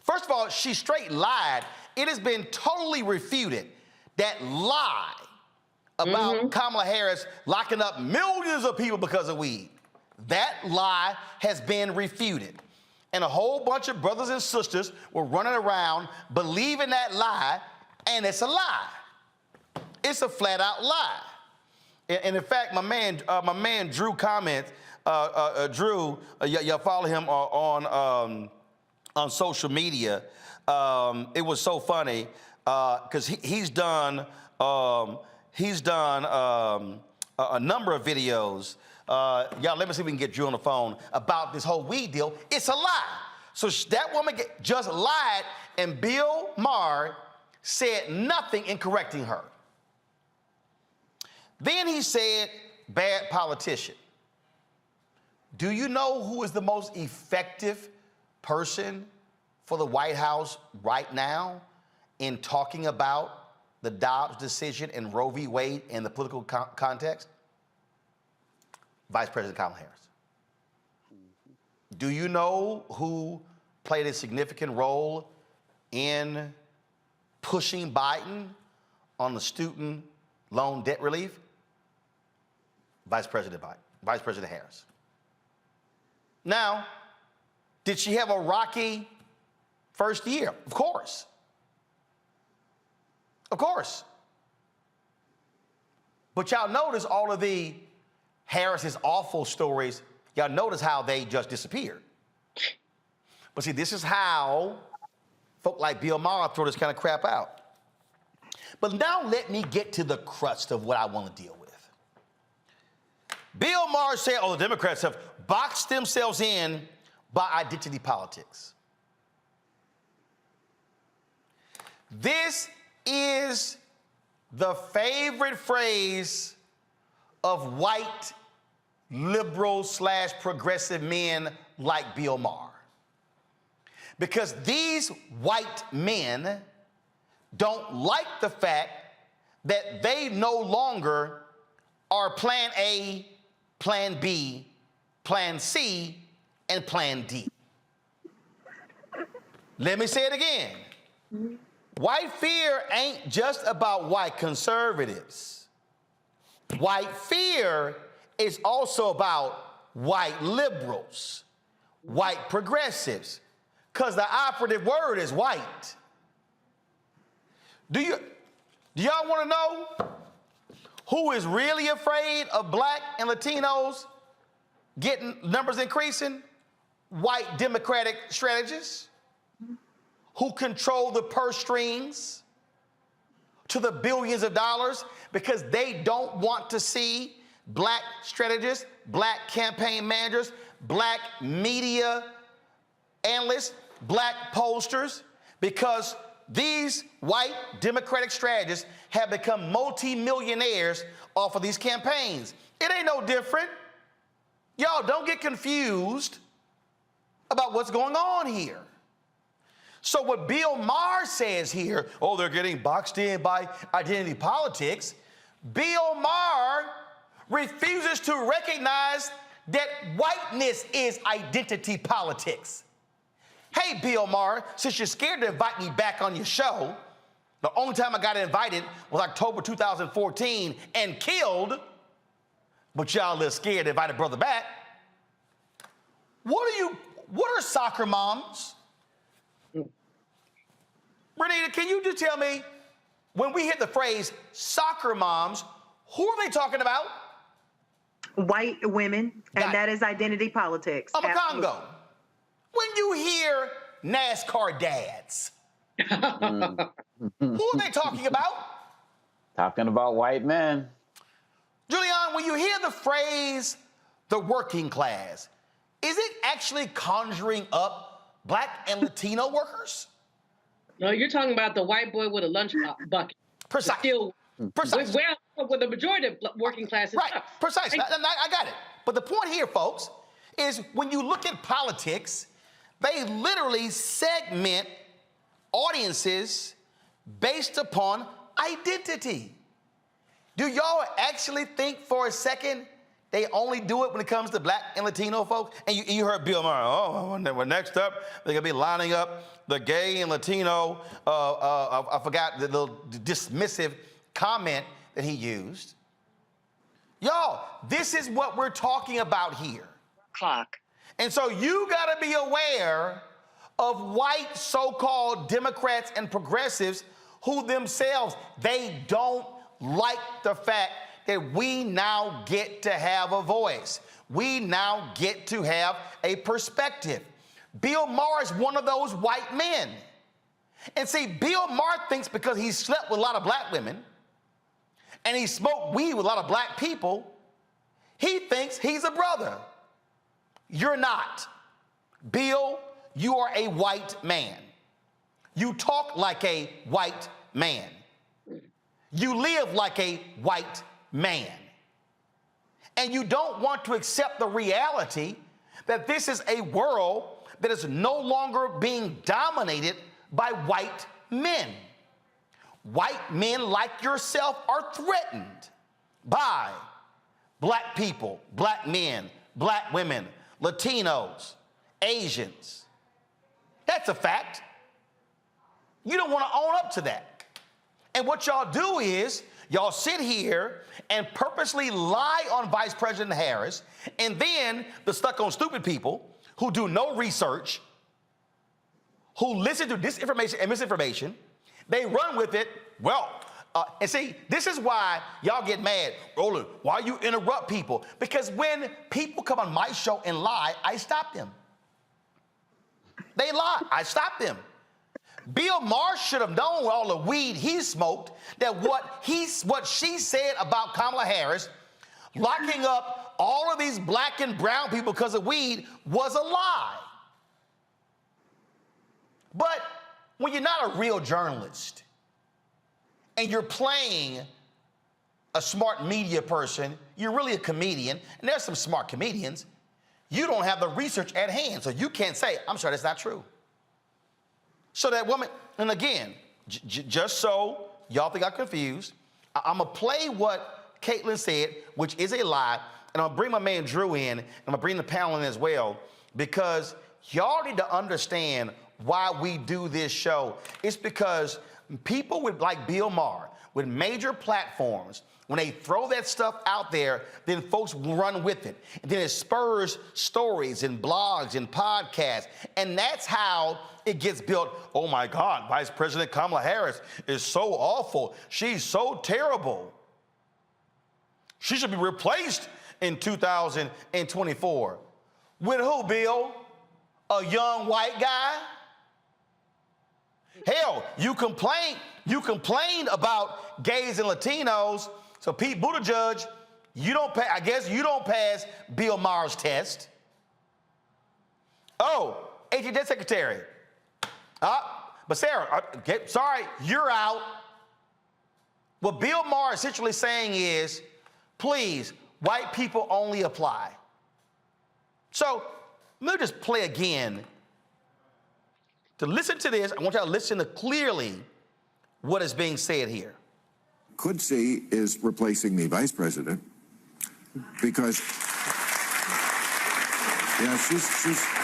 First of all, she straight lied. It has been totally refuted, that lie about Kamala Harris locking up millions of people because of weed. That lie has been refuted. And a whole bunch of brothers and sisters were running around believing that lie, and it's a lie. It's a flat out lie. And in fact, my man Drew comments, Drew, y'all follow him on social media. It was so funny because he's done a number of videos. Y'all, let me see if we can get Drew on the phone about this whole weed deal. It's a lie. So that woman just lied, and Bill Maher said nothing in correcting her. Then he said, bad politician. Do you know who is the most effective person for the White House right now in talking about the Dobbs decision and Roe v. Wade in the political context? Vice President Kamala Harris. Do you know who played a significant role in pushing Biden on the student loan debt relief? Vice President Harris. Now, did she have a rocky first year? Of course. Of course. But y'all notice all of the Harris's awful stories, y'all notice how they just disappeared. But see, this is how folk like Bill Maher throw this kind of crap out. But now let me get to the crust of what I want to deal with. Bill Maher said, the Democrats have boxed themselves in by identity politics. This is the favorite phrase of white liberal / progressive men like Bill Maher. Because these white men don't like the fact that they no longer are plan A, plan B, plan C, and plan D. Let me say it again. White fear ain't just about white conservatives. White fear is also about white liberals, white progressives, because the operative word is white. Do y'all want to know who is really afraid of black and Latinos getting numbers increasing? White Democratic strategists who control the purse strings to the billions of dollars because they don't want to see black strategists, black campaign managers, black media analysts, black pollsters, because these white Democratic strategists have become multi-millionaires off of these campaigns. It ain't no different. Y'all don't get confused about what's going on here. So what Bill Maher says here, they're getting boxed in by identity politics. Bill Maher refuses to recognize that whiteness is identity politics. Hey, Bill Maher, since you're scared to invite me back on your show, the only time I got invited was October 2014 and killed, but y'all a little scared to invite a brother back. What are soccer moms? Renita, can you just tell me, when we hit the phrase soccer moms, who are they talking about? White women, and that is identity politics. I'm a Congo. When you hear NASCAR dads, who are they talking about? Talking about white men. Julian, when you hear the phrase the working class, is it actually conjuring up Black and Latino workers? No, you're talking about the white boy with a lunch bucket. Precisely. Precisely. Well, with the majority of working classes. Right, precisely. I got it. But the point here, folks, is when you look at politics, they literally segment audiences based upon identity. Do y'all actually think for a second they only do it when it comes to Black and Latino folks? And you heard Bill Maher, well, next up, they're going to be lining up the gay and Latino, I forgot the little dismissive comment that he used. Y'all, this is what we're talking about here. Clock. And so you got to be aware of white so-called Democrats and progressives who themselves, they don't like the fact that we now get to have a voice. We now get to have a perspective. Bill Maher is one of those white men. And see, Bill Maher thinks because he slept with a lot of black women and he smoked weed with a lot of black people, he thinks he's a brother. You're not. Bill, you are a white man. You talk like a white man. You live like a white man. And you don't want to accept the reality that this is a world that is no longer being dominated by white men. White men like yourself are threatened by black people, black men, black women, Latinos, Asians. That's a fact. You don't want to own up to that. And what y'all do is y'all sit here and purposely lie on Vice President Harris, and then the stuck on stupid people who do no research, who listen to disinformation and misinformation, they run with it. Well, and see, this is why y'all get mad. Roland, why you interrupt people? Because when people come on my show and lie, I stop them. They lie, I stop them. Bill Maher should have known with all the weed he smoked that what she said about Kamala Harris, locking up all of these black and brown people because of weed, was a lie. But when you're not a real journalist and you're playing a smart media person, you're really a comedian, and there's some smart comedians, you don't have the research at hand, so you can't say, I'm sure that's not true. So that woman, and again, just so y'all think I'm confused, I'm going to play what Caitlin said, which is a lie, and I'm going to bring my man Drew in, and I'm going to bring the panel in as well, because y'all need to understand why we do this show. It's because people with like Bill Maher, with major platforms, when they throw that stuff out there, then folks will run with it. And then it spurs stories and blogs and podcasts. And that's how it gets built. Oh my God, Vice President Kamala Harris is so awful. She's so terrible. She should be replaced in 2024. With who, Bill? A young white guy? Hell, you complained about gays and Latinos. So Pete Buttigieg, I guess you don't pass Bill Maher's test. Oh, AG Secretary. But Sarah, sorry, you're out. What Bill Maher is essentially saying is, please, white people only apply. So let me just play again. To listen to this, I want y'all to listen to clearly what is being said here. Could see is replacing the vice president because, yeah, she's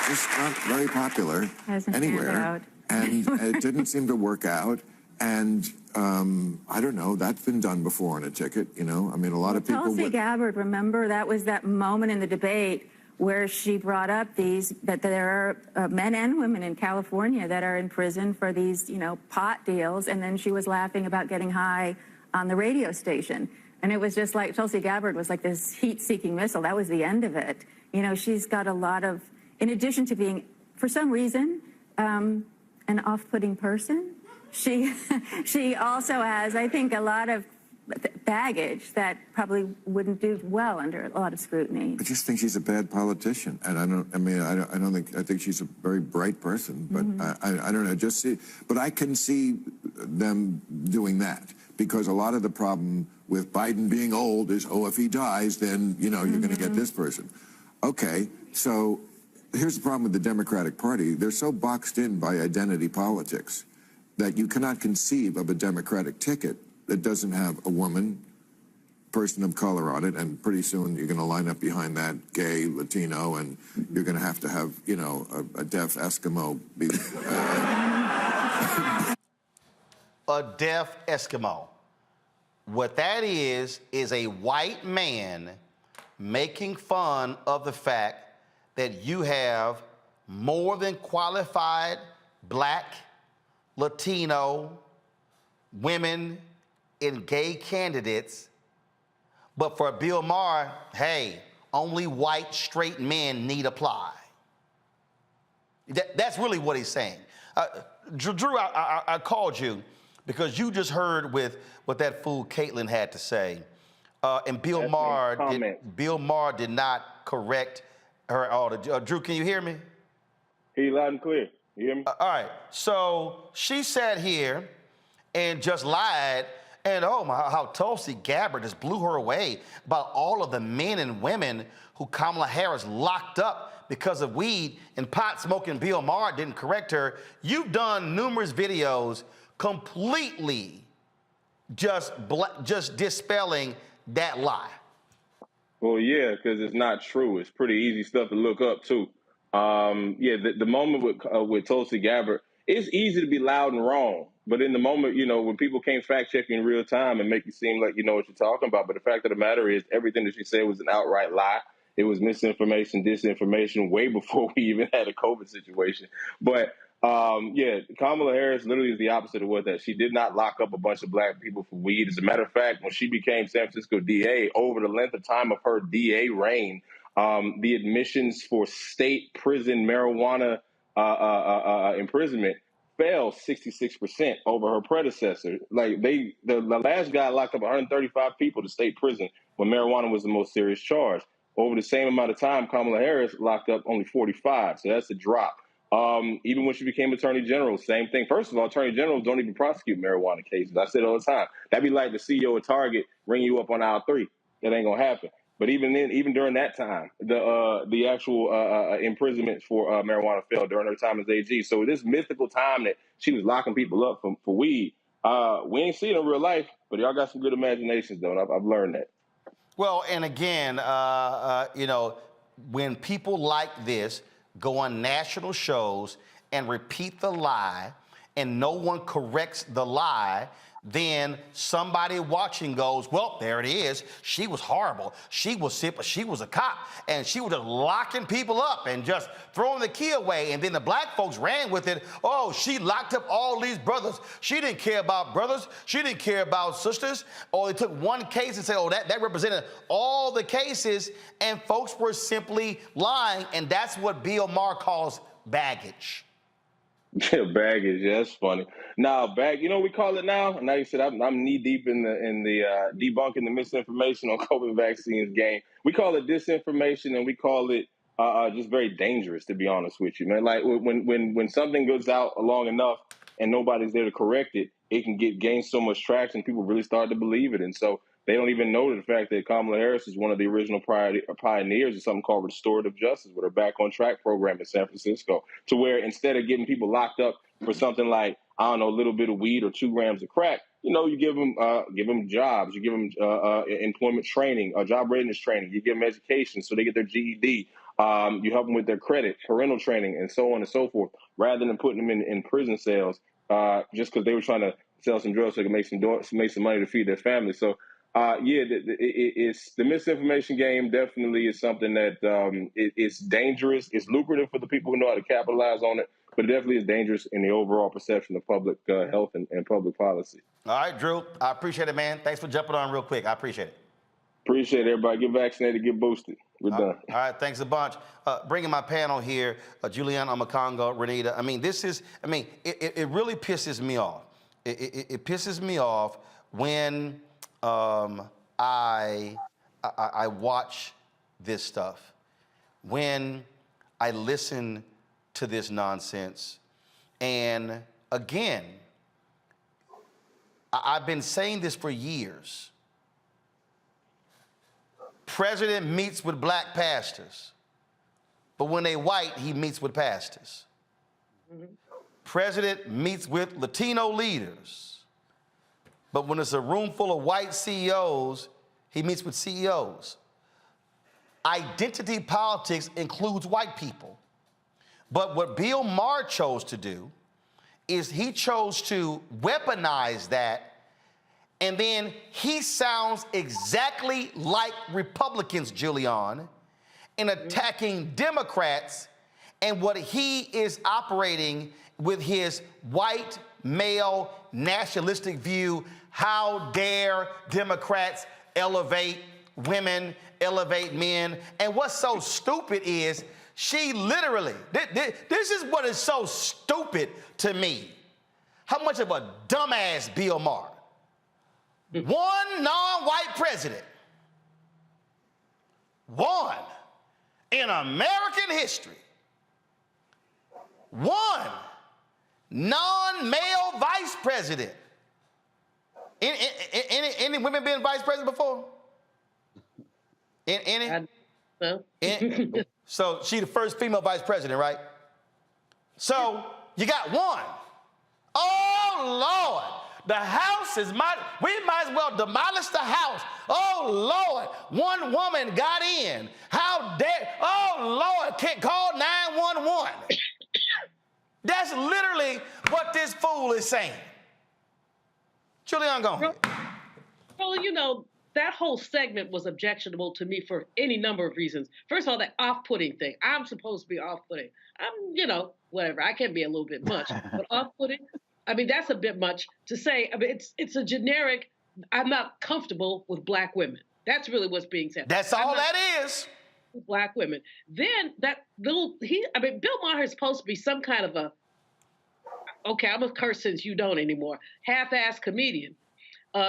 just not very popular anywhere, and it didn't seem to work out. And I don't know, that's been done before on a ticket, you know. I mean, a lot of people. Tulsi Gabbard, remember that was that moment in the debate where she brought up that there are men and women in California that are in prison for these, pot deals, and then she was laughing about getting high on the radio station. And it was just like Tulsi Gabbard was like this heat-seeking missile. That was the end of it. She's got a lot of, in addition to being, for some reason, an off-putting person, she also has, I think, a lot of baggage that probably wouldn't do well under a lot of scrutiny. I just think she's a bad politician, and I think she's a very bright person, but I don't know. But I can see them doing that because a lot of the problem with Biden being old is, oh, if he dies, then you're going to get this person. Okay, so here's the problem with the Democratic Party. They're so boxed in by identity politics that you cannot conceive of a Democratic ticket that doesn't have a woman, person of color on it, and pretty soon you're going to line up behind that gay, Latino, and you're going to have, a deaf Eskimo. A deaf Eskimo. What that is a white man making fun of the fact that you have more than qualified black, Latino, women, and gay candidates, but for Bill Maher, hey, only white straight men need apply. That's really what he's saying. Drew, I called you because you just heard what that fool Caitlin had to say, and Bill Maher did not correct her at all. Drew, can you hear me? Hear you loud and clear. You hear me? All right. So she sat here and just lied. And how Tulsi Gabbard just blew her away about all of the men and women who Kamala Harris locked up because of weed and pot smoking. Bill Maher didn't correct her. You've done numerous videos completely just dispelling that lie. Well, yeah, because it's not true. It's pretty easy stuff to look up too. The moment with Tulsi Gabbard, it's easy to be loud and wrong. But in the moment, when people can't fact check you in real time and make you seem like you know what you're talking about. But the fact of the matter is everything that she said was an outright lie. It was misinformation, disinformation way before we even had a COVID situation. But Kamala Harris literally is the opposite of what that. She did not lock up a bunch of black people for weed. As a matter of fact, when she became San Francisco DA, over the length of time of her DA reign, the admissions for state prison marijuana imprisonment fell 66% over her predecessor. Like the last guy locked up 135 people to state prison when marijuana was the most serious charge. Over the same amount of time, Kamala Harris locked up only 45. So that's a drop. Even when she became Attorney General, same thing. First of all, Attorney Generals don't even prosecute marijuana cases. I say it all the time. That'd be like the CEO of Target ringing you up on aisle 3. That ain't gonna happen. But even then, even during that time, the actual imprisonment for marijuana fell during her time as AG. So this mythical time that she was locking people up for weed, we ain't seen it in real life. But y'all got some good imaginations, though. And I've learned that. Well, and again, when people like this go on national shows and repeat the lie, and no one corrects the lie, then somebody watching goes, well, there it is. She was horrible. She was sick, but she was a cop. And she was just locking people up and just throwing the key away. And then the black folks ran with it. Oh, she locked up all these brothers. She didn't care about brothers. She didn't care about sisters. Or they took one case and said, oh, that represented all the cases. And folks were simply lying. And that's what Bill Maher calls baggage. Yeah, baggage. Yeah, that's funny. Now, we call it now. Now you said I'm knee deep in the debunking the misinformation on COVID vaccines game. We call it disinformation, and we call it just very dangerous, to be honest with you, man. Like when something goes out long enough and nobody's there to correct it, it can gain so much traction. People really start to believe it, and so they don't even know the fact that Kamala Harris is one of the original pioneers of something called restorative justice with her Back on Track program in San Francisco, to where instead of getting people locked up for something like, I don't know, a little bit of weed or 2 grams of crack, you give them jobs, you give them employment training, job readiness training, you give them education so they get their GED, you help them with their credit, parental training, and so on and so forth, rather than putting them in prison cells just because they were trying to sell some drugs so they could make some money to feed their family. So it's the misinformation game definitely is something that it's dangerous. It's lucrative for the people who know how to capitalize on it, but it definitely is dangerous in the overall perception of public health and public policy. All right, Drew, I appreciate it, man. Thanks for jumping on real quick. I appreciate it. Appreciate it, everybody. Get vaccinated, get boosted. We're done. All right, thanks a bunch. Bringing my panel here, Juliana Amakongo, Renita. It really pisses me off. It pisses me off when I watch this stuff. When I listen to this nonsense, and again, I've been saying this for years. President meets with black pastors, but when they white, he meets with pastors. President meets with Latino leaders, but when it's a room full of white CEOs, he meets with CEOs. Identity politics includes white people. But what Bill Maher chose to do is he chose to weaponize that, and then he sounds exactly like Republicans, Julian, in attacking Democrats, and what he is operating with his white, male, nationalistic view. How dare Democrats elevate women, elevate men? And what's so stupid is she literally, this is what is so stupid to me. How much of a dumbass Bill Maher. One non-white president. One in American history. One non-male vice president. Any women been vice president before? Any? So she the first female vice president, right? So you got one. Oh, Lord. The house is we might as well demolish the house. Oh, Lord. One woman got in. How dare, oh, Lord, can't call 911. That's literally what this fool is saying. Julian, go ahead. Well, you know, that whole segment was objectionable to me for any number of reasons. First of all, that off-putting thing. I'm supposed to be off-putting. I'm, you know, whatever. I can be a little bit much. But off-putting, I mean, that's a bit much to say. I mean, it's a generic, I'm not comfortable with black women. That's really what's being said. That's all that is. Black women. Then that little, Bill Maher is supposed to be some kind of a, okay, I'm a curse since you don't anymore, half-assed comedian.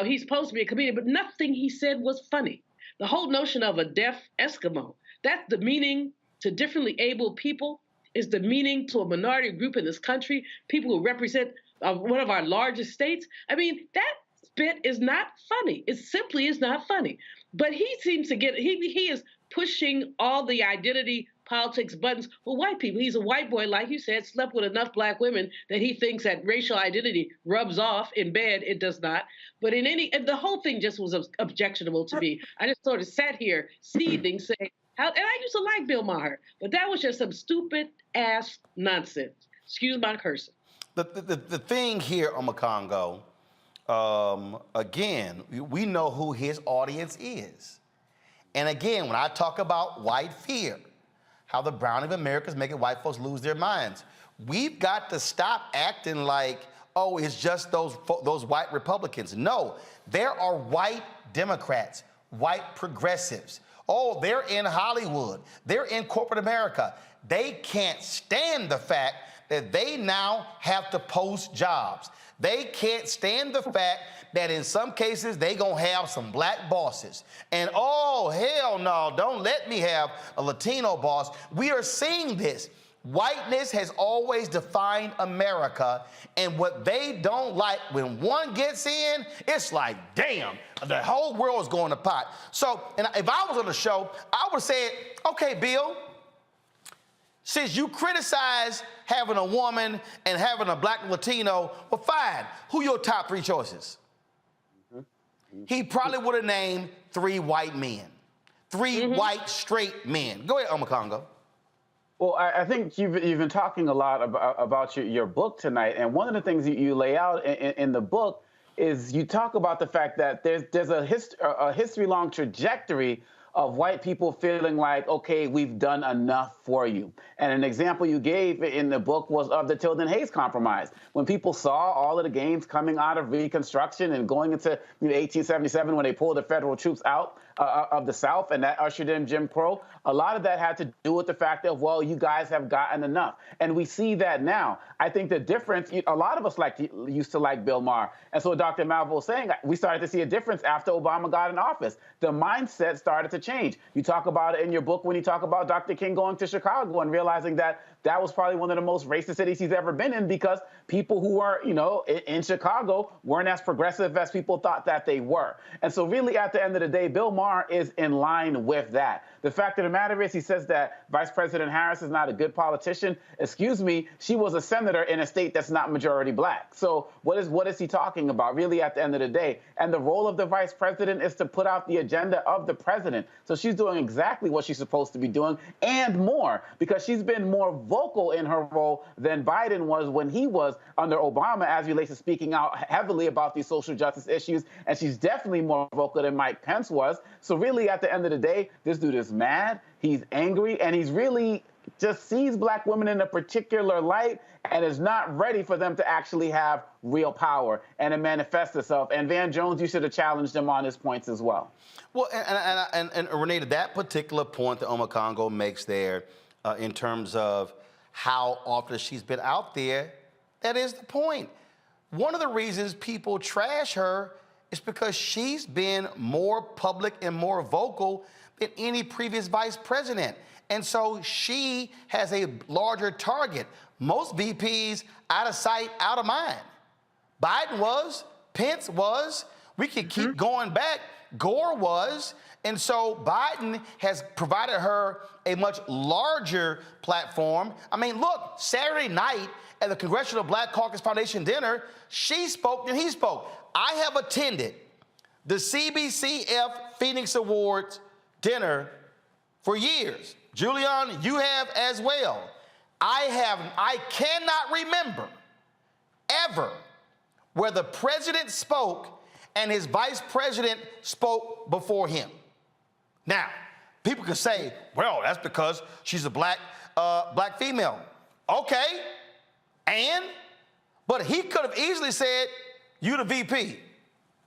He's supposed to be a comedian, but nothing he said was funny. The whole notion of a deaf Eskimo, that's demeaning to differently abled people, is demeaning to a minority group in this country, people who represent one of our largest states. I mean, that bit is not funny. It simply is not funny. But he seems to get, he is pushing all the identity politics buttons for white people. He's a white boy, like you said, slept with enough black women that he thinks that racial identity rubs off. In bed, it does not. But the whole thing just was objectionable to me. I just sort of sat here seething, saying, and I used to like Bill Maher, but that was just some stupid ass nonsense. Excuse my cursing. The thing here, Omakongo, again, we know who his audience is. And again, when I talk about white fear, how the browning of America is making white folks lose their minds, we've got to stop acting like, oh, it's just those white Republicans. No, there are white Democrats, white progressives. Oh, they're in Hollywood. They're in corporate America. They can't stand the fact that they now have to post jobs. They can't stand the fact that in some cases they gonna have some black bosses. And oh, hell no, don't let me have a Latino boss. We are seeing this. Whiteness has always defined America, and what they don't like, when one gets in, it's like, damn, the whole world's going to pot. So, and if I was on the show, I would say, okay, Bill, since you criticize having a woman and having a black Latino, well, fine. Who your top three choices? He probably would have named 3 white men, 3 white straight men. Go ahead, Omakongo. Well, I think you've been talking a lot about your book tonight, and one of the things you lay out in the book is you talk about the fact that there's a history-long trajectory of white people feeling like, okay, we've done enough for you. And an example you gave in the book was of the Tilden Hayes Compromise. When people saw all of the gains coming out of Reconstruction and going into 1877 when they pulled the federal troops out of the South, and that ushered in Jim Crow. A lot of that had to do with the fact that, well, you guys have gotten enough. And we see that now. I think the difference, a lot of us used to like Bill Maher. And so Dr. Malvo was saying, we started to see a difference after Obama got in office. The mindset started to change. You talk about it in your book when you talk about Dr. King going to Chicago and realizing that that was probably one of the most racist cities he's ever been in, because people who were, in Chicago weren't as progressive as people thought that they were. And so really at the end of the day, Bill Maher is in line with that. The fact of the matter is, he says that Vice President Harris is not a good politician. Excuse me, she was a senator in a state that's not majority black. So what is he talking about, really, at the end of the day? And the role of the vice president is to put out the agenda of the president. So she's doing exactly what she's supposed to be doing and more, because she's been more vocal in her role than Biden was when he was under Obama, as relates to speaking out heavily about these social justice issues. And she's definitely more vocal than Mike Pence was. So really, at the end of the day, this dude is mad, he's angry, and he's really just sees black women in a particular light and is not ready for them to actually have real power and to manifest itself. And Van Jones, you should have challenged him on his points as well. Well, and Renee, that particular point that Oma Congo makes there in terms of how often she's been out there, that is the point. One of the reasons people trash her is because she's been more public and more vocal than any previous vice president. And so she has a larger target. Most VPs out of sight, out of mind. Biden was, Pence was, we could keep going back, Gore was. And so Biden has provided her a much larger platform. I mean, look, Saturday night at the Congressional Black Caucus Foundation dinner, she spoke and he spoke. I have attended the CBCF Phoenix Awards dinner for years. Julian, you have as well. I cannot remember ever where the president spoke and his vice president spoke before him. Now, people can say, well, that's because she's a black female. Okay, but he could have easily said, you the VP,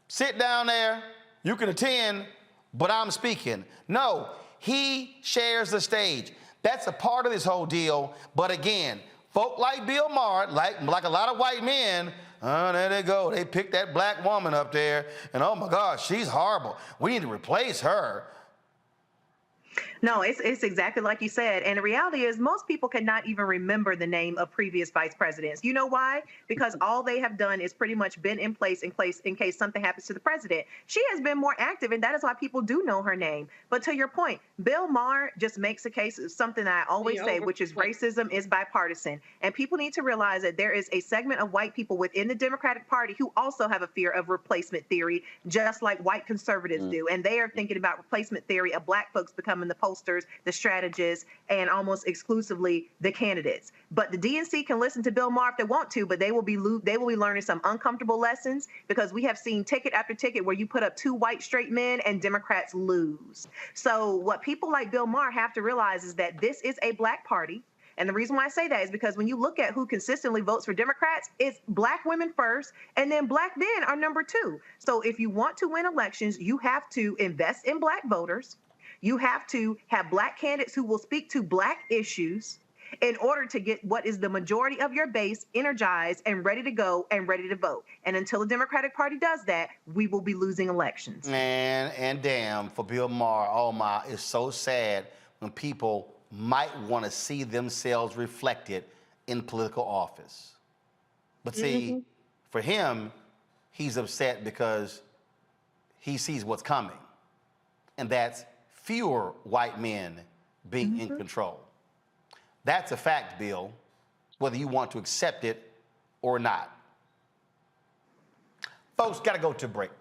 sit down there, you can attend, but I'm speaking. No, he shares the stage. That's a part of this whole deal. But again, folk like Bill Maher, like a lot of white men, there they go. They picked that black woman up there, and oh my gosh, she's horrible. We need to replace her. No, it's exactly like you said. And the reality is most people cannot even remember the name of previous vice presidents. You know why? Because all they have done is pretty much been in place in case something happens to the president. She has been more active, and that is why people do know her name. But to your point, Bill Maher just makes a case of something that I always say, which is racism is bipartisan. And people need to realize that there is a segment of white people within the Democratic Party who also have a fear of replacement theory, just like white conservatives do. And they are thinking about replacement theory of black folks becoming the posters, the strategists, and almost exclusively the candidates. But the DNC can listen to Bill Maher if they want to, but they will be learning some uncomfortable lessons, because we have seen ticket after ticket where you put up two white straight men and Democrats lose. So what people like Bill Maher have to realize is that this is a black party. And the reason why I say that is because when you look at who consistently votes for Democrats, it's black women first, and then black men are number two. So if you want to win elections, you have to invest in black voters. You have to have black candidates who will speak to black issues in order to get what is the majority of your base energized and ready to go and ready to vote. And until the Democratic Party does that, we will be losing elections. Man, and damn, for Bill Maher, oh my, it's so sad when people might want to see themselves reflected in political office. But see, for him, he's upset because he sees what's coming. And that's fewer white men being in control. That's a fact, Bill, whether you want to accept it or not. Folks, got to go to a break.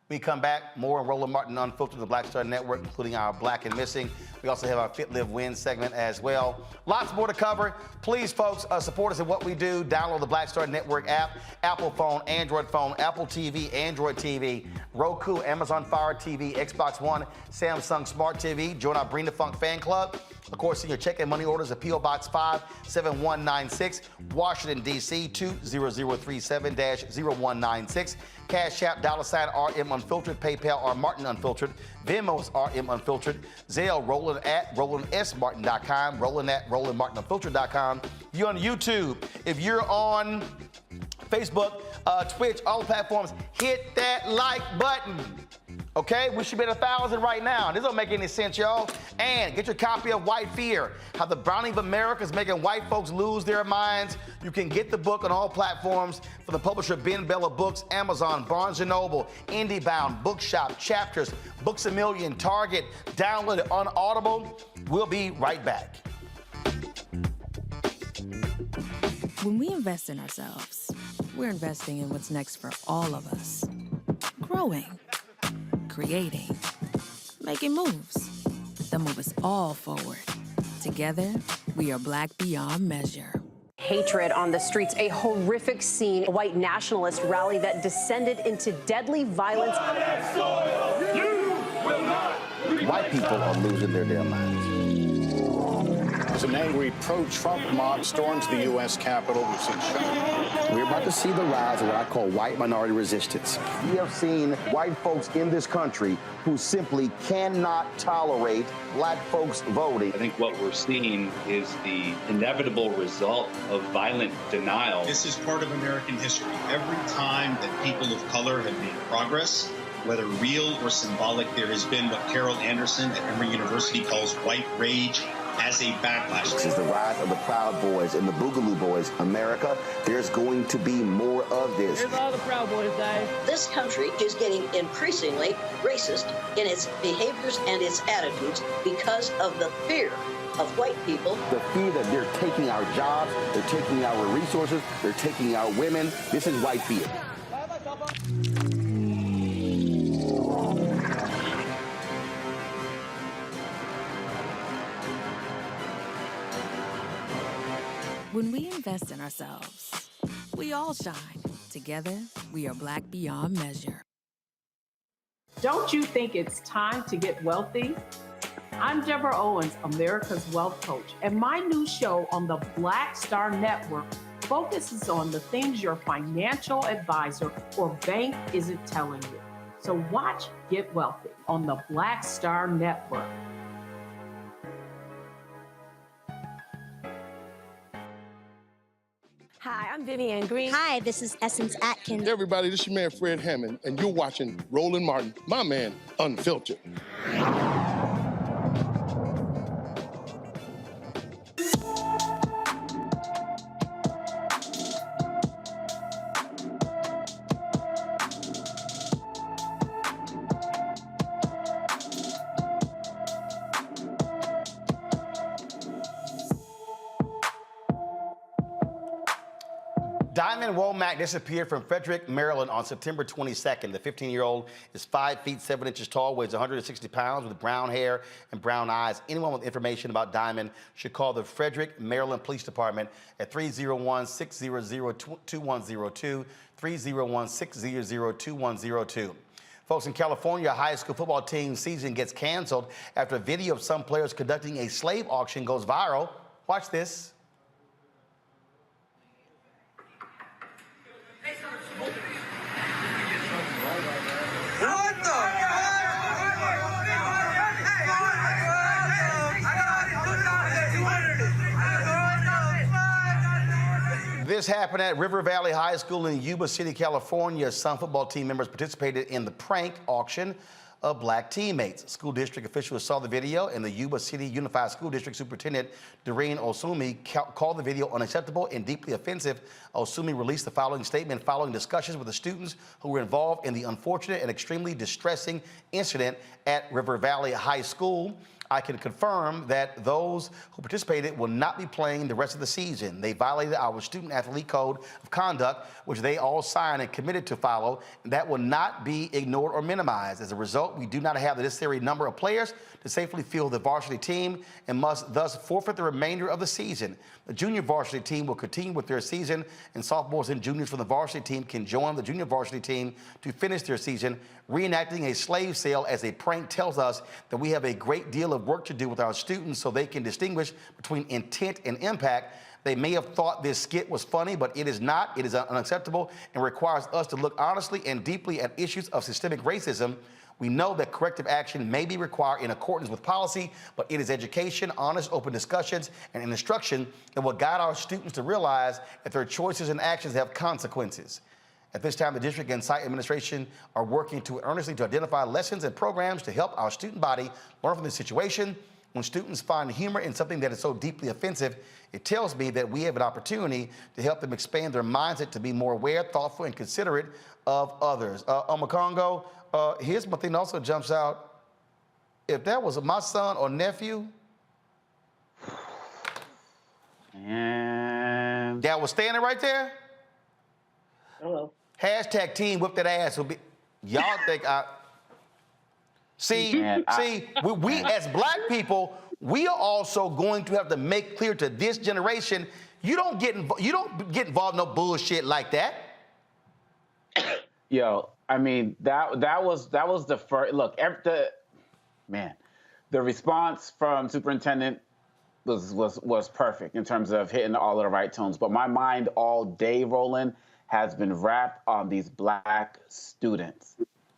We come back, more on Roland Martin Unfiltered, the Black Star Network, including our Black and Missing. We also have our Fit, Live, Win segment as well. Lots more to cover. Please, folks, support us in what we do. Download the Black Star Network app, Apple phone, Android phone, Apple TV, Android TV, Roku, Amazon Fire TV, Xbox One, Samsung Smart TV. Join our Bring the Funk fan club. Of course, send your check and money orders at P.O. Box 57196, Washington, D.C. 20037-0196. Cash App, $RM Unfiltered, PayPal, R Martin Unfiltered, Venmo's RM Unfiltered, Zelle, Roland at RolandSMartin.com, Roland at RolandMartinUnfiltered.com. If you're on YouTube, if you're on Facebook, Twitch, all the platforms, hit that like button. Okay, we should be at 1,000 right now. This don't make any sense, y'all. And get your copy of White Fear, How the Browning of America is Making White Folks Lose Their Minds. You can get the book on all platforms from the publisher Ben Bella Books, Amazon, Barnes & Noble, IndieBound, Bookshop, Chapters, Books A Million, Target. Download it on Audible. We'll be right back. When we invest in ourselves, we're investing in what's next for all of us. Growing, creating, making moves that move us all forward. Together, we are Black beyond measure. Hatred on the streets, a horrific scene, a white nationalist rally that descended into deadly violence. White people are losing their damn minds. An angry pro-Trump mob storms the U.S. Capitol. We've seen We're about to see the rise of what I call white minority resistance. We have seen white folks in this country who simply cannot tolerate black folks voting. I think what we're seeing is the inevitable result of violent denial. This is part of American history. Every time that people of color have made progress, whether real or symbolic, there has been what Carol Anderson at Emory University calls white rage as a backlash. This is the rise of the Proud Boys and the Boogaloo Boys. America, there's going to be more of this. Here's all the Proud Boys, guys. This country is getting increasingly racist in its behaviors and its attitudes because of the fear of white people. The fear that they're taking our jobs, they're taking our resources, they're taking our women. This is white fear. When we invest in ourselves, we all shine. Together, we are Black beyond measure. Don't you think it's time to get wealthy? I'm Deborah Owens, America's Wealth Coach, and my new show on the Black Star Network focuses on the things your financial advisor or bank isn't telling you. So watch Get Wealthy on the Black Star Network. Hi, I'm Vivian Green. Hi, this is Essence Atkins. Hey everybody, this is your man Fred Hammond, and you're watching Roland Martin, my man, Unfiltered. Diamond Womack disappeared from Frederick, Maryland on September 22nd. The 15-year-old is 5 feet 7 inches tall, weighs 160 pounds, with brown hair and brown eyes. Anyone with information about Diamond should call the Frederick, Maryland Police Department at 301-600-2102, 301-600-2102. Folks, in California, a high school football team season gets canceled after a video of some players conducting a slave auction goes viral. Watch this. This happened at River Valley High School in Yuba City, California. Some football team members participated in the prank auction of black teammates. School district officials saw the video, and the Yuba City Unified School District Superintendent Doreen Osumi called the video unacceptable and deeply offensive. Osumi released the following statement following discussions with the students who were involved in the unfortunate and extremely distressing incident at River Valley High School. I can confirm that those who participated will not be playing the rest of the season. They violated our student-athlete code of conduct, which they all signed and committed to follow, and that will not be ignored or minimized. As a result, we do not have the necessary number of players to safely field the varsity team and must thus forfeit the remainder of the season. The junior varsity team will continue with their season, and sophomores and juniors from the varsity team can join the junior varsity team to finish their season. Reenacting a slave sale as a prank tells us that we have a great deal of work to do with our students so they can distinguish between intent and impact. They may have thought this skit was funny, but it is not. It is unacceptable and requires us to look honestly and deeply at issues of systemic racism. We know that corrective action may be required in accordance with policy, but it is education, honest, open discussions, and instruction that will guide our students to realize that their choices and actions have consequences. At this time, the district and site administration are working earnestly to identify lessons and programs to help our student body learn from this situation. When students find humor in something that is so deeply offensive, it tells me that we have an opportunity to help them expand their mindset to be more aware, thoughtful, and considerate of others. Omakongo, here's one thing that also jumps out. If that was my son or nephew, and that was standing right there. Hello. Hashtag team whip that ass. Will be, y'all think I... See, we as black people, we are also going to have to make clear to this generation, you don't get involved in no bullshit like that. Yo, I mean, that was the first look. The response from superintendent was perfect in terms of hitting all of the right tones. But my mind all day, Roland, has been wrapped on these black students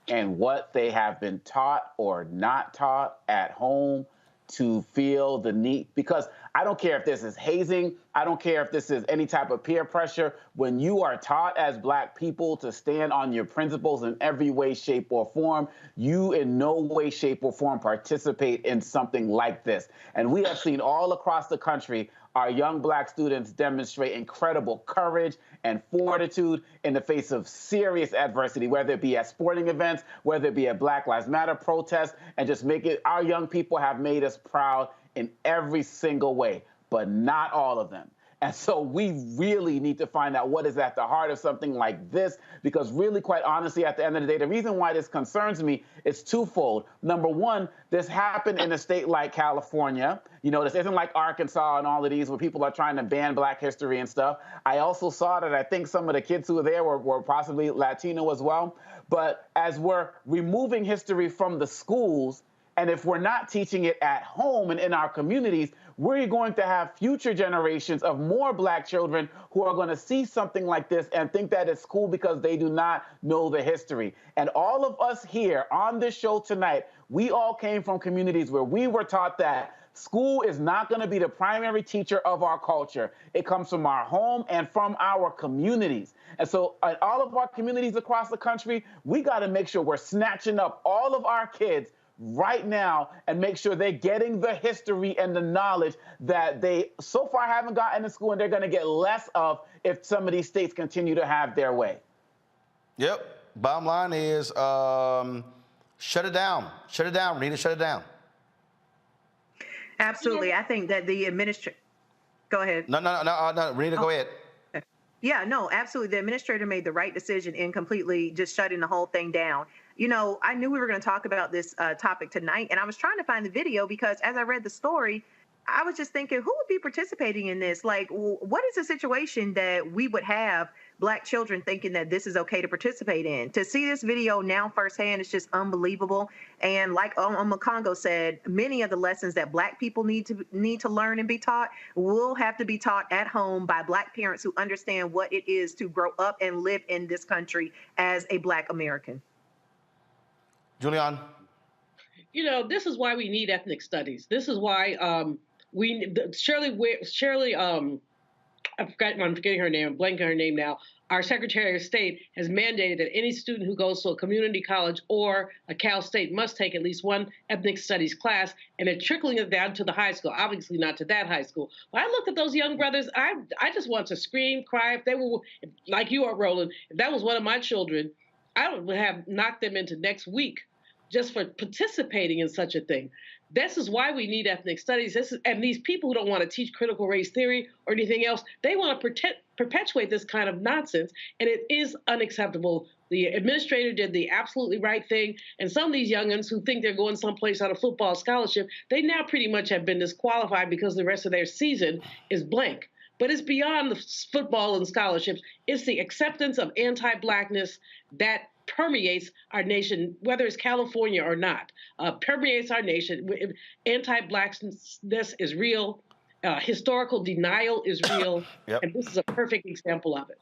and what they have been taught or not taught at home to feel the need. Because I don't care if this is hazing, I don't care if this is any type of peer pressure. When you are taught as black people to stand on your principles in every way, shape, or form, you in no way, shape, or form participate in something like this. And we have seen all across the country our young black students demonstrate incredible courage and fortitude in the face of serious adversity, whether it be at sporting events, whether it be at Black Lives Matter protests, and just our young people have made us proud in every single way, but not all of them. And so we really need to find out what is at the heart of something like this, because really, quite honestly, at the end of the day, the reason why this concerns me is twofold. Number one, this happened in a state like California. You know, this isn't like Arkansas and all of these where people are trying to ban black history and stuff. I also saw that I think some of the kids who were there were possibly Latino as well. But as we're removing history from the schools, and if we're not teaching it at home and in our communities, we're going to have future generations of more black children who are going to see something like this and think that it's cool because they do not know the history. And all of us here on this show tonight, we all came from communities where we were taught that school is not going to be the primary teacher of our culture. It comes from our home and from our communities. And so in all of our communities across the country, we got to make sure we're snatching up all of our kids right now and make sure they're getting the history and the knowledge that they so far haven't gotten in school and they're going to get less of if some of these states continue to have their way. Yep. Bottom line is shut it down. Shut it down. We need to shut it down. Absolutely. I think that the administrator... Go ahead. No, Rita, go ahead. Yeah, no, absolutely. The administrator made the right decision in completely just shutting the whole thing down. You know, I knew we were going to talk about this topic tonight, and I was trying to find the video because as I read the story, I was just thinking, who would be participating in this? Like, what is the situation that we would have black children thinking that this is okay to participate in? To see this video now firsthand is just unbelievable. And like Omakongo said, many of the lessons that black people need to learn and be taught will have to be taught at home by black parents who understand what it is to grow up and live in this country as a black American. Julian? You know, this is why we need ethnic studies. This is why Shirley, I'm forgetting her name, I'm blanking her name now. Our Secretary of State has mandated that any student who goes to a community college or a Cal State must take at least one ethnic studies class, and they're trickling it down to the high school, obviously not to that high school. But I looked at those young brothers, I just want to scream, cry. If they were, like you are, Roland, if that was one of my children, I would have knocked them into next week just for participating in such a thing. This is why we need ethnic studies. And these people who don't want to teach critical race theory or anything else, they want to perpetuate this kind of nonsense, and it is unacceptable. The administrator did the absolutely right thing, and some of these youngins who think they're going someplace on a football scholarship, they now pretty much have been disqualified because the rest of their season is blank. But it's beyond the football and scholarships. It's the acceptance of anti-Blackness that permeates our nation, whether it's California or not, permeates our nation. Anti-Blackness is real. Historical denial is real. Yep. And this is a perfect example of it.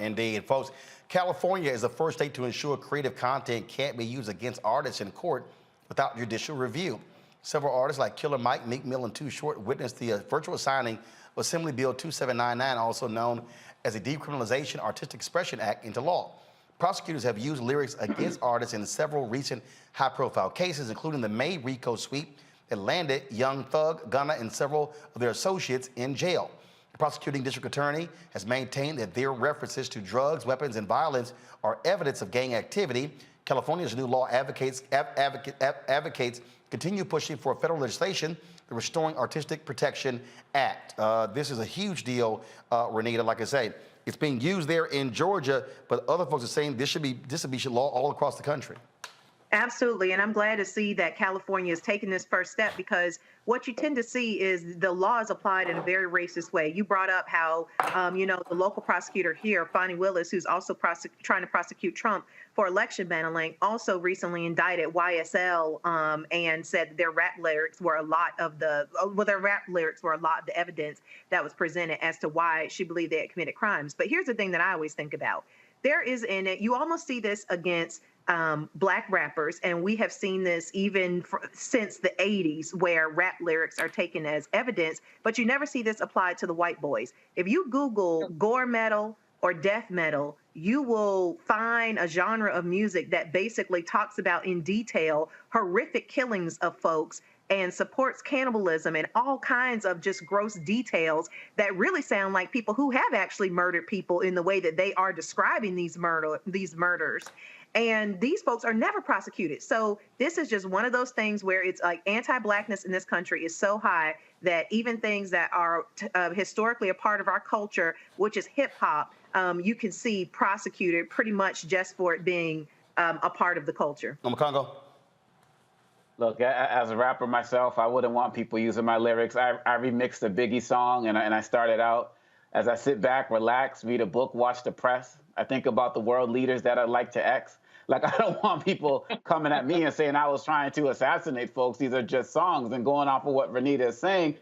Indeed. Folks, California is the first state to ensure creative content can't be used against artists in court without judicial review. Several artists like Killer Mike, Meek Mill, and Too Short witnessed the virtual signing of Assembly Bill 2799, also known as the Decriminalization Artistic Expression Act, into law. Prosecutors have used lyrics against artists in several recent high-profile cases, including the May RICO sweep that landed Young Thug, Gunna, and several of their associates in jail. The prosecuting district attorney has maintained that their references to drugs, weapons, and violence are evidence of gang activity. California's new law advocates continue pushing for federal legislation, the Restoring Artistic Protection Act. This is a huge deal, Renita. Like I say, it's being used there in Georgia, but other folks are saying this should be law all across the country. Absolutely. And I'm glad to see that California is taking this first step, because what you tend to see is the law is applied in a very racist way. You brought up how, the local prosecutor here, Fani Willis, who's also trying to prosecute Trump for election meddling, also recently indicted YSL and said their rap lyrics were a lot of the evidence that was presented as to why she believed they had committed crimes. But here's the thing that I always think about. There is in it, you almost see this against Black rappers, and we have seen this even since the 80s, where rap lyrics are taken as evidence, but you never see this applied to the white boys. If you Google gore metal or death metal, you will find a genre of music that basically talks about in detail horrific killings of folks and supports cannibalism and all kinds of just gross details that really sound like people who have actually murdered people in the way that they are describing these murders. And these folks are never prosecuted. So this is just one of those things where it's like anti-Blackness in this country is so high that even things that are historically a part of our culture, which is hip hop, you can see prosecuted pretty much just for it being a part of the culture. Congo. Look, as a rapper myself, I wouldn't want people using my lyrics. I remixed a Biggie song, and I started out as I sit back, relax, read a book, watch the press. I think about the world leaders that I'd like to X. Like, I don't want people coming at me and saying I was trying to assassinate folks. These are just songs. And going off of what Renita is saying,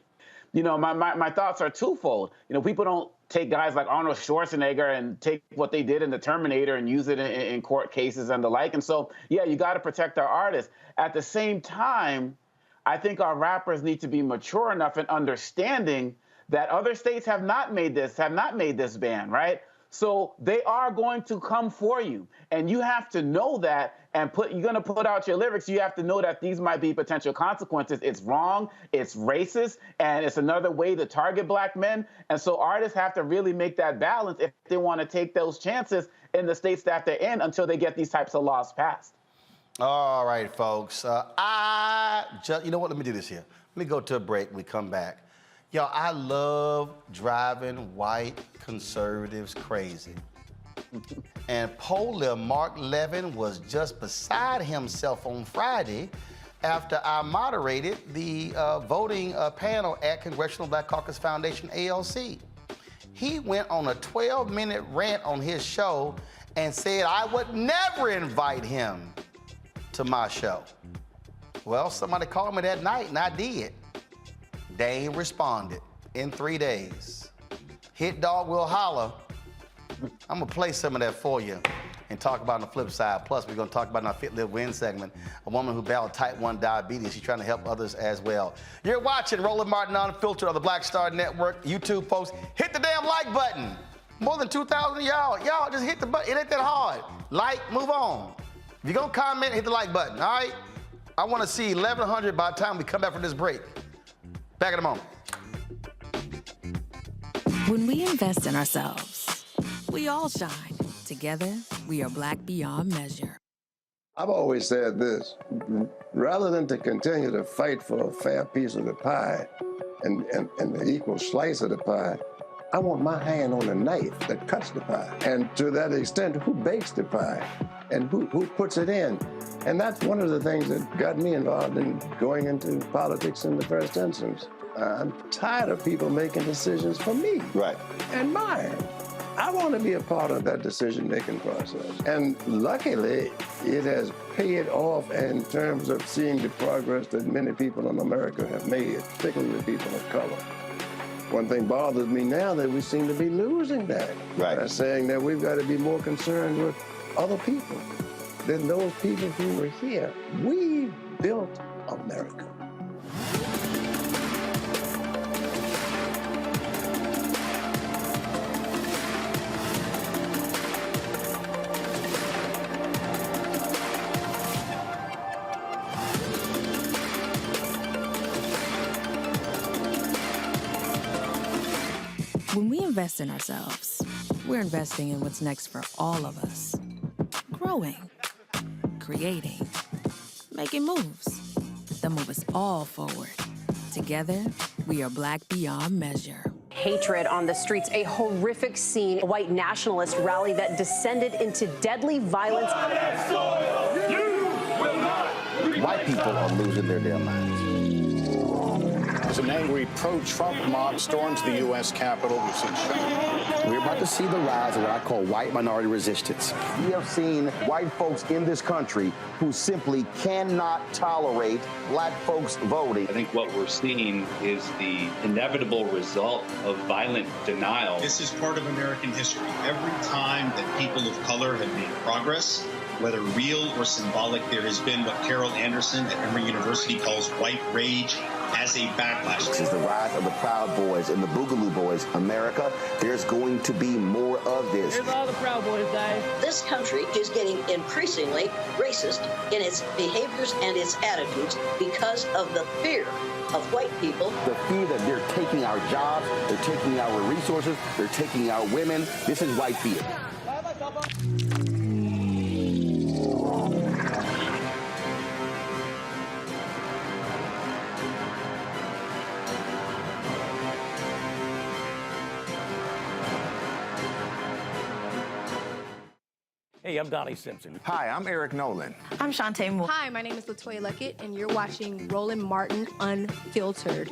my thoughts are twofold. People don't take guys like Arnold Schwarzenegger and take what they did in The Terminator and use it in court cases and the like. And so, yeah, you got to protect our artists. At the same time, I think our rappers need to be mature enough in understanding that other states have not made this ban, right? So they are going to come for you. And you have to know that, and you're going to put out your lyrics. You have to know that these might be potential consequences. It's wrong, it's racist, and it's another way to target Black men. And so artists have to really make that balance if they want to take those chances in the states that they're in until they get these types of laws passed. All right, folks. You know what? Let me do this here. Let me go to a break. We come back. Yo, I love driving white conservatives crazy. And poller Mark Levin was just beside himself on Friday after I moderated the voting panel at Congressional Black Caucus Foundation, ALC. He went on a 12-minute rant on his show and said I would never invite him to my show. Well, somebody called me that night, and I did. They ain't responded in 3 days. Hit Dog Will Holler. I'm gonna play some of that for you and talk about on the flip side. Plus, we're gonna talk about in our Fit, Live, Win segment, a woman who battled type 1 diabetes. She's trying to help others as well. You're watching Roland Martin Unfiltered on the Black Star Network. YouTube folks, hit the damn like button. More than 2,000 of y'all just hit the button. It ain't that hard. Like, move on. If you're gonna comment, hit the like button, all right? I wanna see 1,100 by the time we come back from this break. Back in a moment. When we invest in ourselves, we all shine. Together, we are Black beyond measure. I've always said this, rather than to continue to fight for a fair piece of the pie and the equal slice of the pie, I want my hand on the knife that cuts the pie. And to that extent, who bakes the pie and who puts it in? And that's one of the things that got me involved in going into politics in the first instance. I'm tired of people making decisions for me. Right. And mine. I want to be a part of that decision-making process. And luckily, it has paid off in terms of seeing the progress that many people in America have made, particularly people of color. One thing bothers me now that we seem to be losing that. Right. By saying that we've got to be more concerned with other people than those people who were here. We built America. When we invest in ourselves, we're investing in what's next for all of us. Growing, creating, making moves that move us all forward. Together, we are Black beyond measure. Hatred on the streets, a horrific scene, a white nationalist rally that descended into deadly violence. White people are losing their damn minds. As an angry pro-Trump mob storms the U.S. Capitol, We're about to see the rise of what I call white minority resistance. We have seen white folks in this country who simply cannot tolerate black folks voting. I think what we're seeing is the inevitable result of violent denial. This is part of American history. Every time that people of color have made progress, whether real or symbolic, there has been what Carol Anderson at Emory University calls white rage as a backlash. This is the rise of the Proud Boys and the Boogaloo Boys. America, there's going to be more of this. Here's all the Proud Boys, guys. This country is getting increasingly racist in its behaviors and its attitudes because of the fear of white people. The fear that they're taking our jobs, they're taking our resources, they're taking our women. This is white fear. Hey, I'm Donnie Simpson. Hi, I'm Eric Nolan. I'm Shantae Moore. Hi, my name is LaToya Luckett, and you're watching Roland Martin Unfiltered.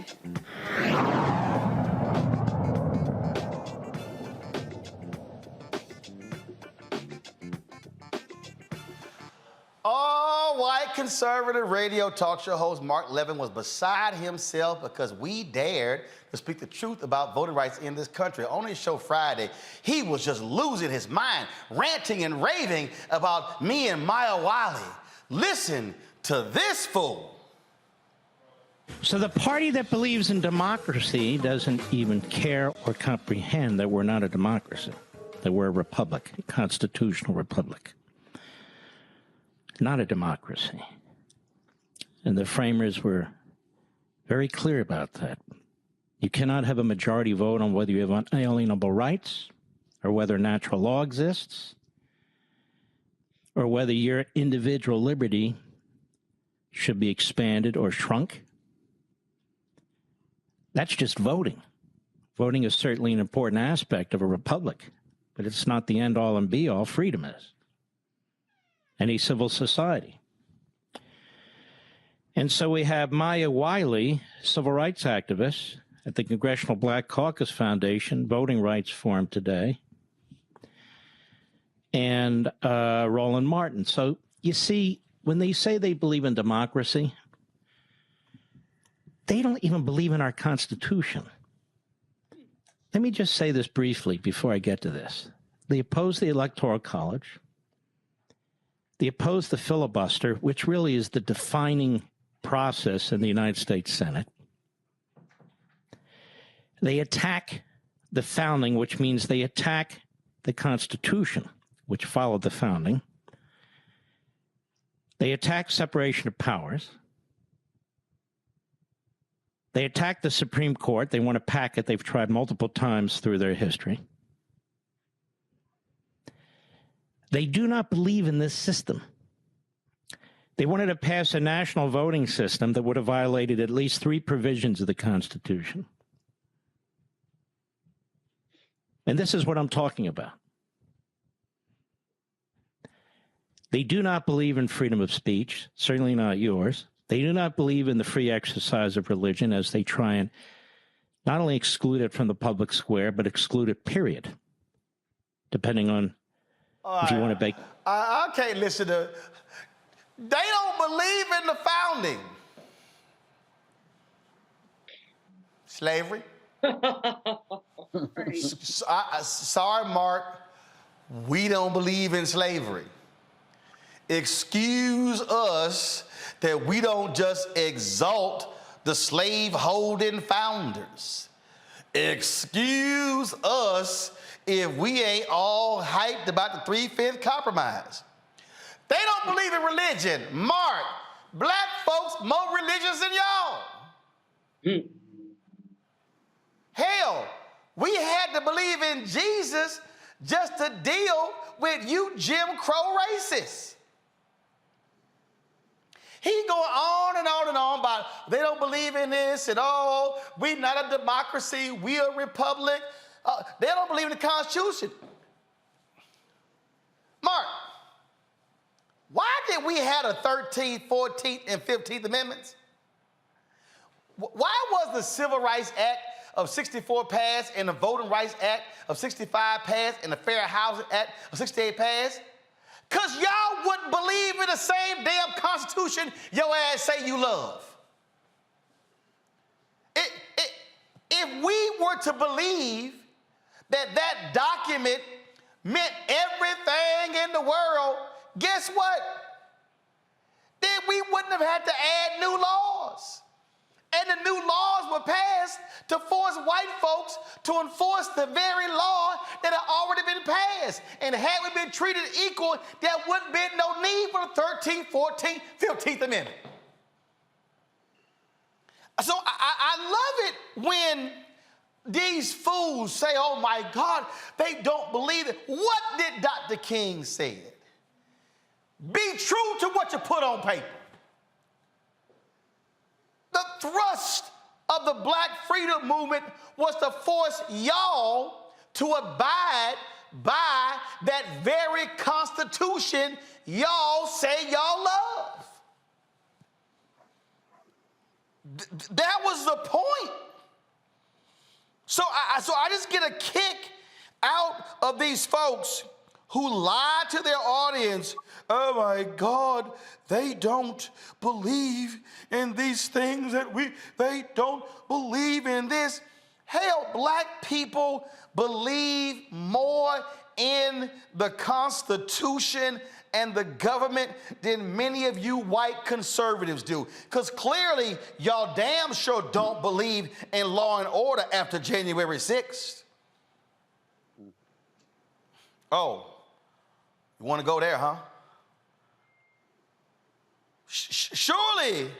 Oh, white conservative radio talk show host Mark Levin was beside himself because we dared to speak the truth about voting rights in this country. On his show Friday, he was just losing his mind, ranting and raving about me and Maya Wiley. Listen to this fool. So the party that believes in democracy doesn't even care or comprehend that we're not a democracy, that we're a republic, a constitutional republic. Not a democracy. And the framers were very clear about that. You cannot have a majority vote on whether you have unalienable rights or whether natural law exists or whether your individual liberty should be expanded or shrunk. That's just voting. Voting is certainly an important aspect of a republic, but it's not the end-all and be-all. Freedom is. Any civil society. And so we have Maya Wiley, civil rights activist at the Congressional Black Caucus Foundation, Voting Rights Forum today, and Roland Martin. So you see, when they say they believe in democracy, they don't even believe in our Constitution. Let me just say this briefly before I get to this. They oppose the Electoral College. They oppose the filibuster, which really is the defining process in the United States Senate. They attack the founding, which means they attack the Constitution, which followed the founding. They attack separation of powers. They attack the Supreme Court. They want to pack it. They've tried multiple times through their history. They do not believe in this system. They wanted to pass a national voting system that would have violated at least 3 provisions of the Constitution. And this is what I'm talking about. They do not believe in freedom of speech, certainly not yours. They do not believe in the free exercise of religion, as they try and not only exclude it from the public square, but exclude it, period, depending on if you want to make... I can't listen to... They don't believe in the founding. Slavery? Sorry, Mark. We don't believe in slavery. Excuse us that we don't just exalt the slave-holding founders. Excuse us if we ain't all hyped about the 3-5 compromise. They don't believe in religion. Mark, black folks more religious than y'all. Hell, we had to believe in Jesus just to deal with you Jim Crow racists. He going on and on and on about they don't believe in this and all. We not a democracy. We a republic. They don't believe in the Constitution. Mark, why did we have a 13th, 14th, and 15th Amendments? Why was the Civil Rights Act of 64 passed and the Voting Rights Act of 65 passed and the Fair Housing Act of 68 passed? Because y'all wouldn't believe in the same damn Constitution your ass say you love. If we were to believe that that document meant everything in the world, guess what? Then we wouldn't have had to add new laws. And the new laws were passed to force white folks to enforce the very law that had already been passed. And had we been treated equal, there wouldn't be no need for the 13th, 14th, 15th Amendment. So I love it when these fools say, oh my God, they don't believe it. What did Dr. King say? Be true to what you put on paper. The thrust of the Black Freedom Movement was to force y'all to abide by that very Constitution y'all say y'all love. That was the point. So I just get a kick out of these folks who lie to their audience. Oh my God, they don't believe in these things they don't believe in this. Hell, black people believe more in the Constitution and the government than many of you white conservatives do. Because clearly, y'all damn sure don't believe in law and order after January 6th. Oh, you want to go there, huh? Surely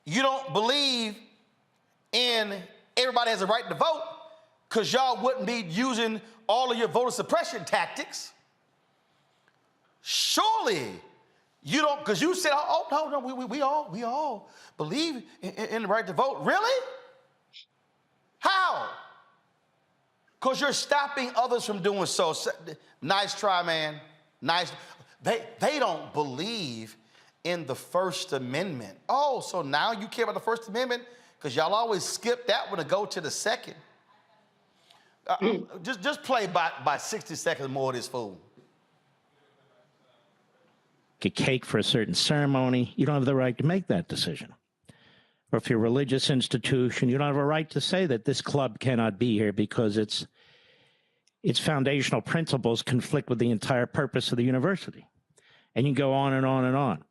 you don't believe in everybody has a right to vote, because y'all wouldn't be using all of your voter suppression tactics. Surely you don't, because you said, oh, no, we all believe in the right to vote. Really? How? Because you're stopping others from doing so. Nice try, man. Nice. They don't believe in the First Amendment. Oh, so now you care about the First Amendment? Because y'all always skip that one to go to the second. Just play by 60 seconds more of this fool. A cake for a certain ceremony, you don't have the right to make that decision. Or if you're a religious institution, you don't have a right to say that this club cannot be here because its foundational principles conflict with the entire purpose of the university. And you go on and on and on.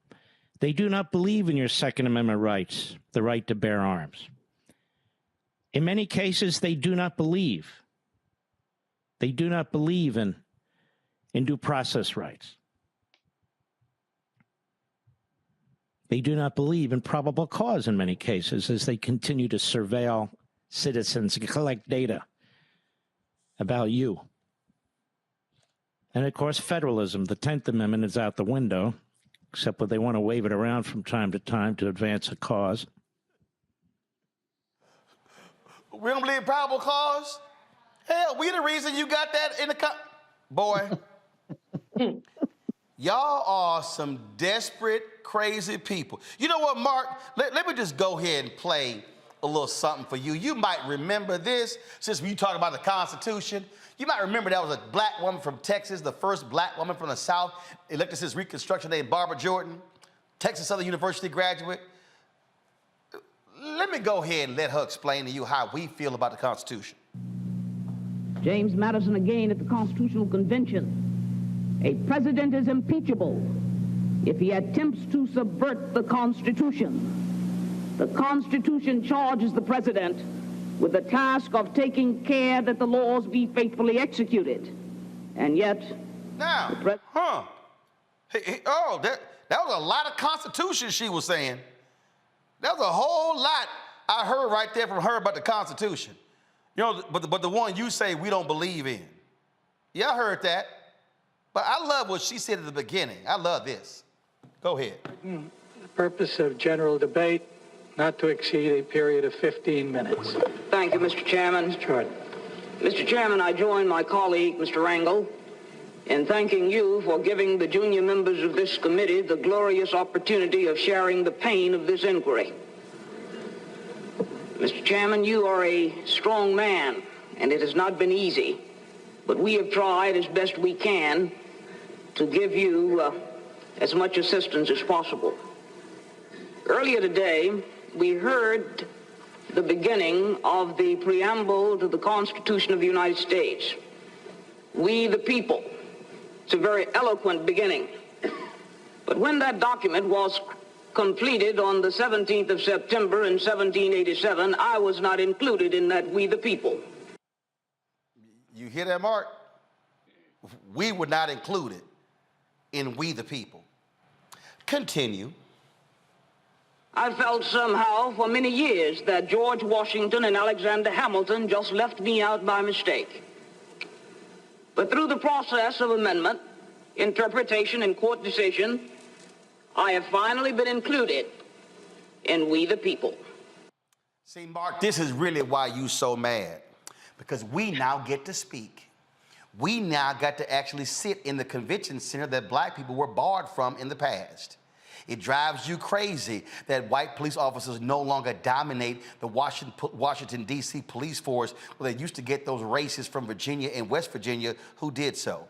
They do not believe in your Second Amendment rights, the right to bear arms. In many cases, they do not believe. They do not believe in due process rights. They do not believe in probable cause in many cases as they continue to surveil citizens and collect data about you. And of course, federalism, the 10th Amendment, is out the window, except that they want to wave it around from time to time to advance a cause. We don't believe in probable cause? Hell, we the reason you got that in the boy. Y'all are some desperate, crazy people. You know what, Mark? Let me just go ahead and play a little something for you. You might remember this, since you talk about the Constitution. You might remember that was a black woman from Texas, the first black woman from the South, elected since Reconstruction, named Barbara Jordan, Texas Southern University graduate. Let me go ahead and let her explain to you how we feel about the Constitution. James Madison again at the Constitutional Convention. A president is impeachable if he attempts to subvert the Constitution. The Constitution charges the president with the task of taking care that the laws be faithfully executed. And yet, now, that was a lot of Constitution she was saying. That was a whole lot I heard right there from her about the Constitution. You know, but the one you say we don't believe in. Yeah, I heard that. But I love what she said at the beginning. I love this. Go ahead. The purpose of general debate, not to exceed a period of 15 minutes. Thank you, Mr. Chairman. Mr. Jordan. Mr. Chairman, I join my colleague, Mr. Rangel, in thanking you for giving the junior members of this committee the glorious opportunity of sharing the pain of this inquiry. Mr. Chairman, you are a strong man, and it has not been easy, but we have tried as best we can to give you as much assistance as possible. Earlier today, we heard the beginning of the preamble to the Constitution of the United States. We the people. It's a very eloquent beginning. But when that document was completed on the 17th of September in 1787, I was not included in that we the people. You hear that, Mark? We were not included in we the people. Continue. I felt somehow for many years that George Washington and Alexander Hamilton just left me out by mistake. But through the process of amendment, interpretation, and court decision, I have finally been included in we the people. See, Mark, this is really why you so mad. Because we now get to speak. We now got to actually sit in the convention center that black people were barred from in the past. It drives you crazy that white police officers no longer dominate the Washington, D.C. police force, where they used to get those racists from Virginia and West Virginia who did so.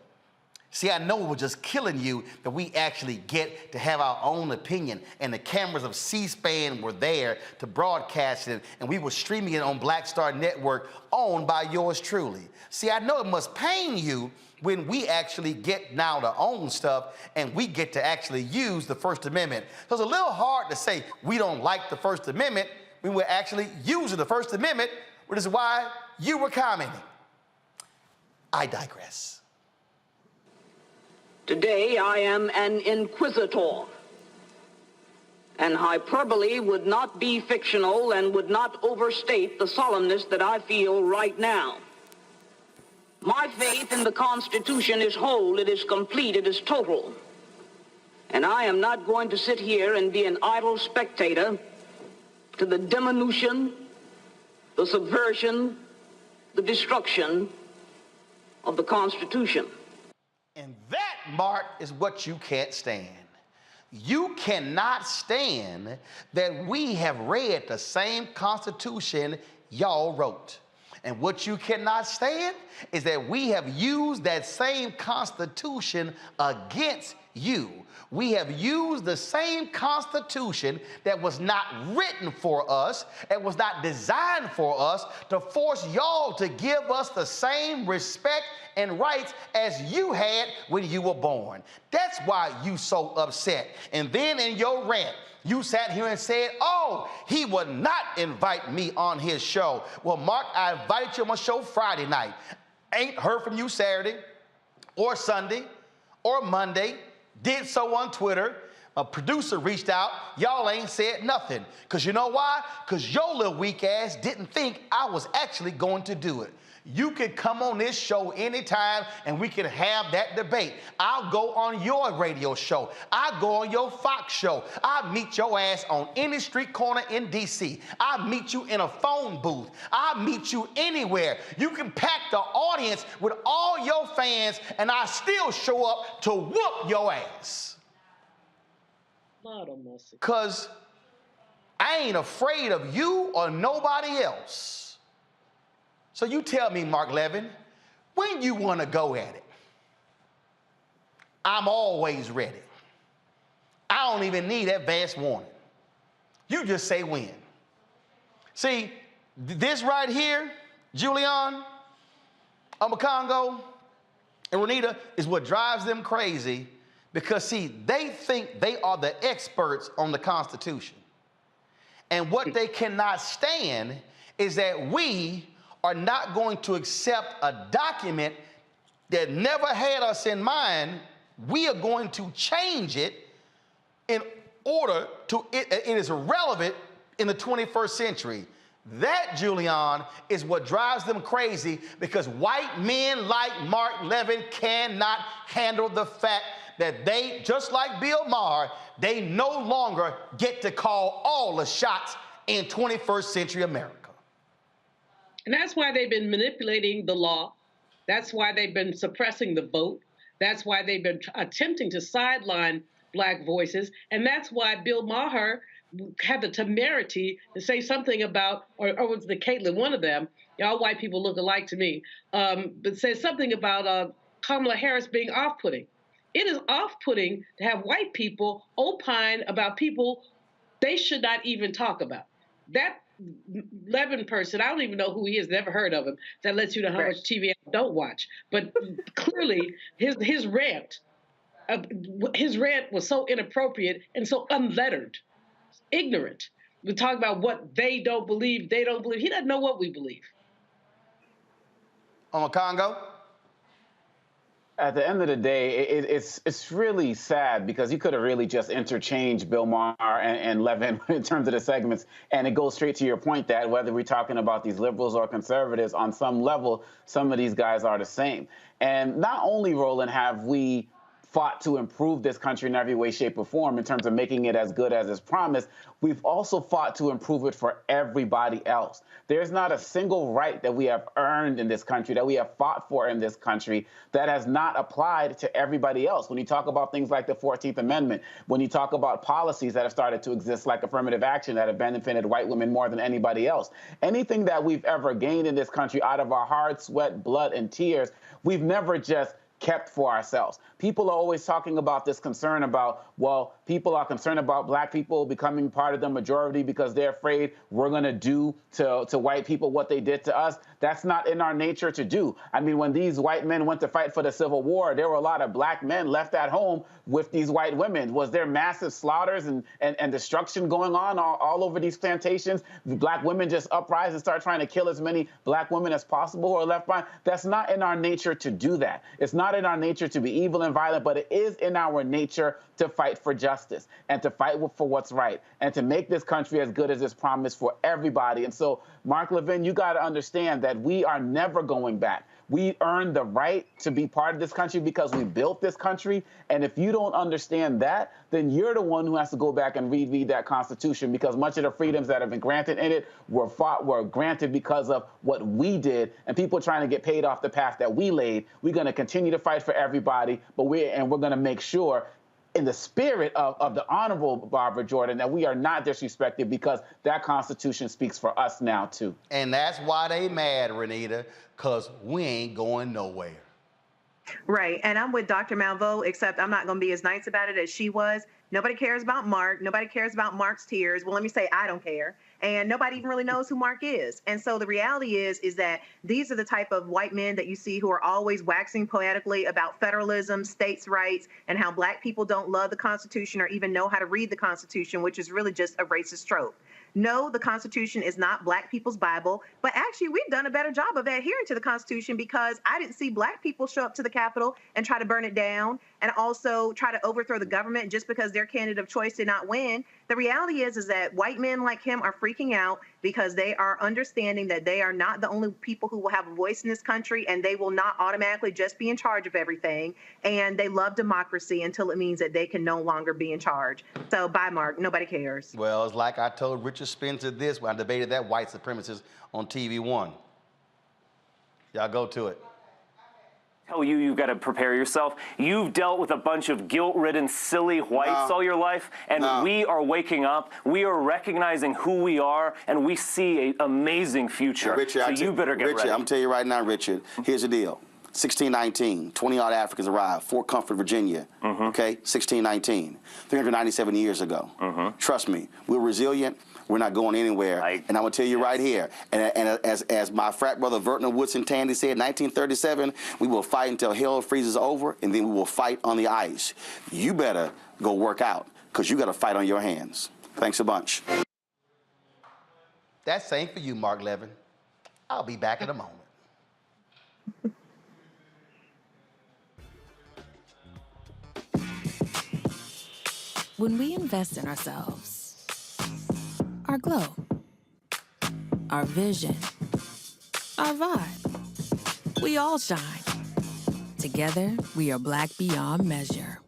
See, I know it was just killing you that we actually get to have our own opinion, and the cameras of C-SPAN were there to broadcast it, and we were streaming it on Black Star Network, owned by yours truly. See, I know it must pain you when we actually get now to own stuff and we get to actually use the First Amendment. So it's a little hard to say we don't like the First Amendment when we're actually using the First Amendment, which is why you were commenting. I digress. Today, I am an inquisitor, and hyperbole would not be fictional and would not overstate the solemnness that I feel right now. My faith in the Constitution is whole, it is complete, it is total, and I am not going to sit here and be an idle spectator to the diminution, the subversion, the destruction of the Constitution. And that, Mark, is what you can't stand. You cannot stand that we have read the same Constitution y'all wrote. And what you cannot stand is that we have used that same Constitution against you. We have used the same Constitution that was not written for us and was not designed for us to force y'all to give us the same respect and rights as you had when you were born. That's why you so upset. And then in your rant, you sat here and said, oh, he would not invite me on his show. Well, Mark, I invited you on my show Friday night. Ain't heard from you Saturday or Sunday or Monday. Did so on Twitter. A producer reached out. Y'all ain't said nothing. Because you know why? Because your little weak ass didn't think I was actually going to do it. You can come on this show anytime and we can have that debate. I'll go on your radio show. I'll go on your Fox show. I'll meet your ass on any street corner in D.C. I'll meet you in a phone booth. I'll meet you anywhere. You can pack the audience with all your fans and I still show up to whoop your ass. Because I ain't afraid of you or nobody else. So you tell me, Mark Levin, when you want to go at it. I'm always ready. I don't even need advance warning. You just say when. See, this right here, Julian, Congo, and Renita, is what drives them crazy because, see, they think they are the experts on the Constitution. And what they cannot stand is that we are not going to accept a document that never had us in mind. We are going to change it in order to, it is relevant in the 21st century. That, Julian, is what drives them crazy because white men like Mark Levin cannot handle the fact that they, just like Bill Maher, they no longer get to call all the shots in 21st century America. And that's why they've been manipulating the law. That's why they've been suppressing the vote. That's why they've been attempting to sideline Black voices. And that's why Bill Maher had the temerity to say something about, or was the Caitlin, one of them, all white people look alike to me, but said something about Kamala Harris being off-putting. It is off-putting to have white people opine about people they should not even talk about. That Levin person, I don't even know who he is, never heard of him. That lets you know how much TV I don't watch. But clearly, his rant was so inappropriate and so unlettered, ignorant. We talk about what they don't believe. He doesn't know what we believe. Congo? At the end of the day, it's really sad because you could have really just interchanged Bill Maher and Levin in terms of the segments, and it goes straight to your point that whether we're talking about these liberals or conservatives, on some level, some of these guys are the same. And not only, Roland, have we fought to improve this country in every way, shape, or form in terms of making it as good as it's promised, we've also fought to improve it for everybody else. There's not a single right that we have earned in this country, that we have fought for in this country, that has not applied to everybody else. When you talk about things like the 14th Amendment, when you talk about policies that have started to exist like affirmative action that have benefited white women more than anybody else, anything that we've ever gained in this country out of our hard sweat, blood, and tears, we've never just kept for ourselves. People are always talking about this concern about, well, people are concerned about Black people becoming part of the majority because they're afraid we're going to do to white people what they did to us. That's not in our nature to do. I mean, when these white men went to fight for the Civil War, there were a lot of Black men left at home with these white women. Was there massive slaughters and destruction going on all over these plantations? Black women just uprise and start trying to kill as many Black women as possible who are left behind? That's not in our nature to do that. It's not in our nature to be evil and violent, but it is in our nature to fight for justice and to fight for what's right and to make this country as good as it's promised for everybody. And so, Mark Levin, you got to understand that we are never going back. We earned the right to be part of this country because we built this country. And if you don't understand that, then you're the one who has to go back and reread that Constitution, because much of the freedoms that have been granted in it were granted because of what we did, and people trying to get paid off the path that we laid. We're going to continue to fight for everybody, but we're going to make sure, in the spirit of the Honorable Barbara Jordan, that we are not disrespected, because that Constitution speaks for us now, too. And that's why they mad, Renita, because we ain't going nowhere. Right. And I'm with Dr. Malveaux, except I'm not going to be as nice about it as she was. Nobody cares about Mark. Nobody cares about Mark's tears. Well, let me say I don't care. And nobody even really knows who Mark is. And so the reality is that these are the type of white men that you see who are always waxing poetically about federalism, states' rights, and how Black people don't love the Constitution or even know how to read the Constitution, which is really just a racist trope. No, the Constitution is not Black people's Bible, but actually we've done a better job of adhering to the Constitution, because I didn't see Black people show up to the Capitol and try to burn it down and also try to overthrow the government just because their candidate of choice did not win. The reality is that white men like him are freaking out. because they are understanding that they are not the only people who will have a voice in this country, and they will not automatically just be in charge of everything. And they love democracy until it means that they can no longer be in charge. So bye, Mark. Nobody cares. Well, it's like I told Richard Spencer this when I debated that white supremacist on TV One. Y'all go to it. Tell you you've got to prepare yourself. You've dealt with a bunch of guilt-ridden, silly whites all your life, and we are waking up. We are recognizing who we are, and we see an amazing future. Hey, Richard, so you better get ready. I'm telling you right now, Richard, here's the deal. 1619, 20-odd Africans arrived, Fort Comfort, Virginia, okay? 1619, 397 years ago. Trust me, we're resilient. We're not going anywhere. And I'm going to tell you right here, and as my frat brother Vertner Woodson Tandy said, 1937, we will fight until hell freezes over, and then we will fight on the ice. You better go work out, because you got a fight on your hands. Thanks a bunch. That's same for you, Mark Levin. I'll be back in a moment. When we invest in ourselves, our glow, our vision, our vibe, we all shine. Together, we are black beyond measure.